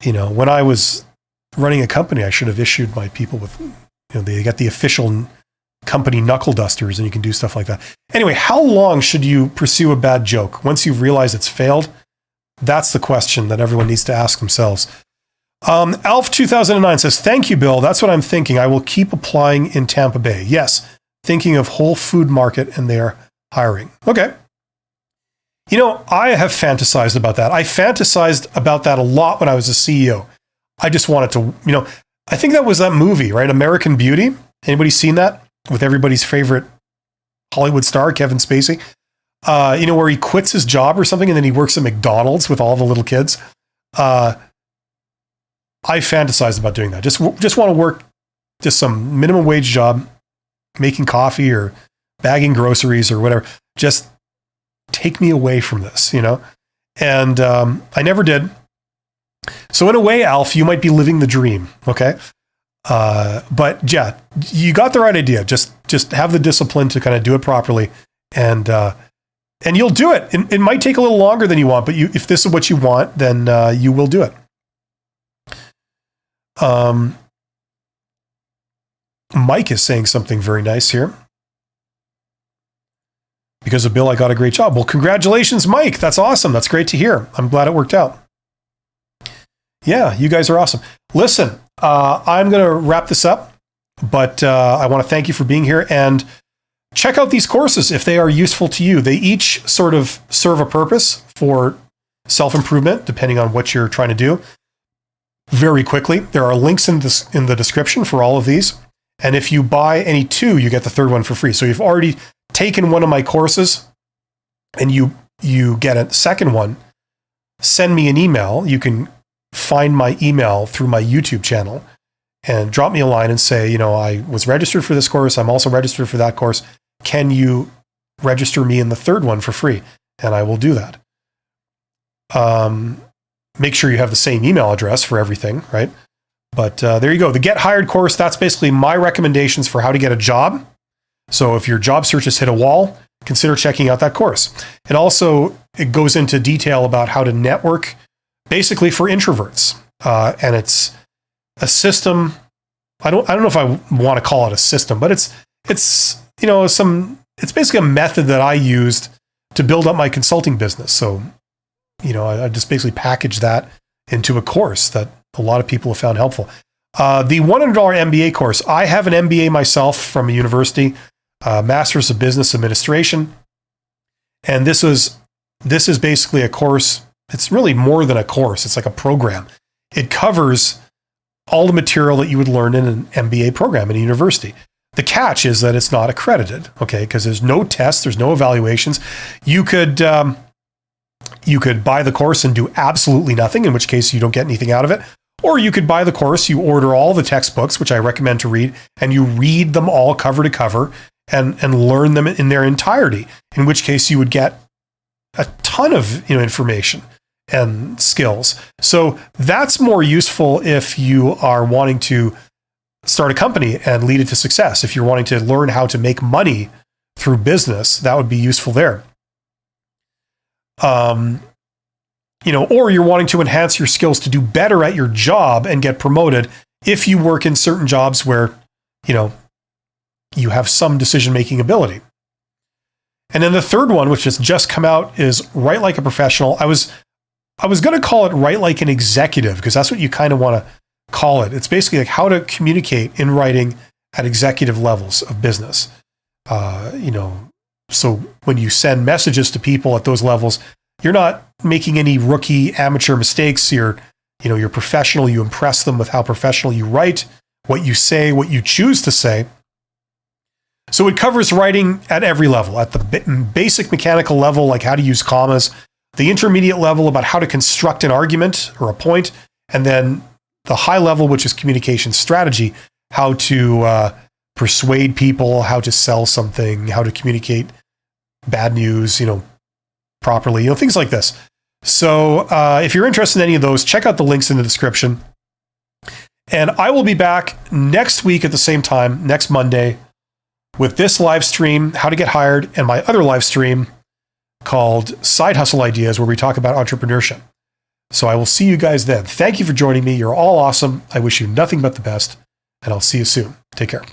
When I was running a company, I should have issued my people with, they got the official company knuckle dusters and you can do stuff like that. Anyway, how long should you pursue a bad joke? Once you've realized it's failed, that's the question that everyone needs to ask themselves. Alf 2009 says, thank you, Bill. That's what I'm thinking. I will keep applying in Tampa Bay. Yes. Thinking of Whole Food Market and they're hiring. Okay. I have fantasized about that. I fantasized about that a lot when I was a CEO. I just wanted to, I think that was that movie, right? American Beauty. Anybody seen that? With everybody's favorite Hollywood star, Kevin Spacey. Where he quits his job or something and then he works at McDonald's with all the little kids. I I fantasized about doing that. Just want to work just some minimum wage job, making coffee or bagging groceries or whatever. Just take me away from this, you know? And I never did. So in a way, Alf, you might be living the dream, okay? But yeah, you got the right idea. Just have the discipline to kind of do it properly, and you'll do it. It might take a little longer than you want, but if this is what you want, then you will do it. Mike is saying something very nice here. Because of Bill, I got a great job. Well, congratulations, Mike. That's awesome. That's great to hear. I'm glad it worked out. Yeah, you guys are awesome. Listen, I'm going to wrap this up, but I want to thank you for being here, and check out these courses if they are useful to you. They each sort of serve a purpose for self-improvement, depending on what you're trying to do. Very quickly, there are links in the description for all of these. And if you buy any two, you get the third one for free. So you've already taken one of my courses and you get a second one, send me an email. You can find my email through my YouTube channel and drop me a line and say, you know, I was registered for this course. I'm also registered for that course. Can you register me in the third one for free? And I will do that. Make sure you have the same email address for everything, right? But there you go. The Get Hired course, that's basically my recommendations for how to get a job. So if your job search has hit a wall, consider checking out that course. It goes into detail about how to network, basically for introverts. And it's a system. I don't know if I want to call it a system, but it's basically a method that I used to build up my consulting business. So, you know, I just basically packaged that into a course that a lot of people have found helpful. The $100 MBA course, I have an MBA myself from a university, Master's of Business Administration. And this is basically a course. It's really more than a course. It's like a program. It covers all the material that you would learn in an MBA program in a university. The catch is that it's not accredited, okay? Because there's no tests, there's no evaluations. You could buy the course and do absolutely nothing, in which case you don't get anything out of it. Or you could buy the course, you order all the textbooks, which I recommend to read, and you read them all cover to cover and learn them in their entirety, in which case you would get a ton of information and skills. So that's more useful if you are wanting to start a company and lead it to success. If you're wanting to learn how to make money through business, that would be useful there. Or you're wanting to enhance your skills to do better at your job and get promoted if you work in certain jobs where, you have some decision-making ability. And then the third one, which has just come out, is Write Like a Professional. I was going to call it Write Like an Executive, because that's what you kind of want to call it. It's basically like how to communicate in writing at executive levels of business. So when you send messages to people at those levels, you're not making any rookie amateur mistakes. You're professional. You impress them with how professional you write, what you say, what you choose to say. So it covers writing at every level, at the basic mechanical level, like how to use commas, the intermediate level about how to construct an argument or a point, and then the high level, which is communication strategy, how to persuade people, how to sell something, how to communicate bad news, properly, things like this. So if you're interested in any of those, check out the links in the description. And I will be back next week at the same time, next Monday, with this live stream, How to Get Hired, and my other live stream called Side Hustle Ideas, where we talk about entrepreneurship. So I will see you guys then. Thank you for joining me. You're all awesome. I wish you nothing but the best, and I'll see you soon. Take care.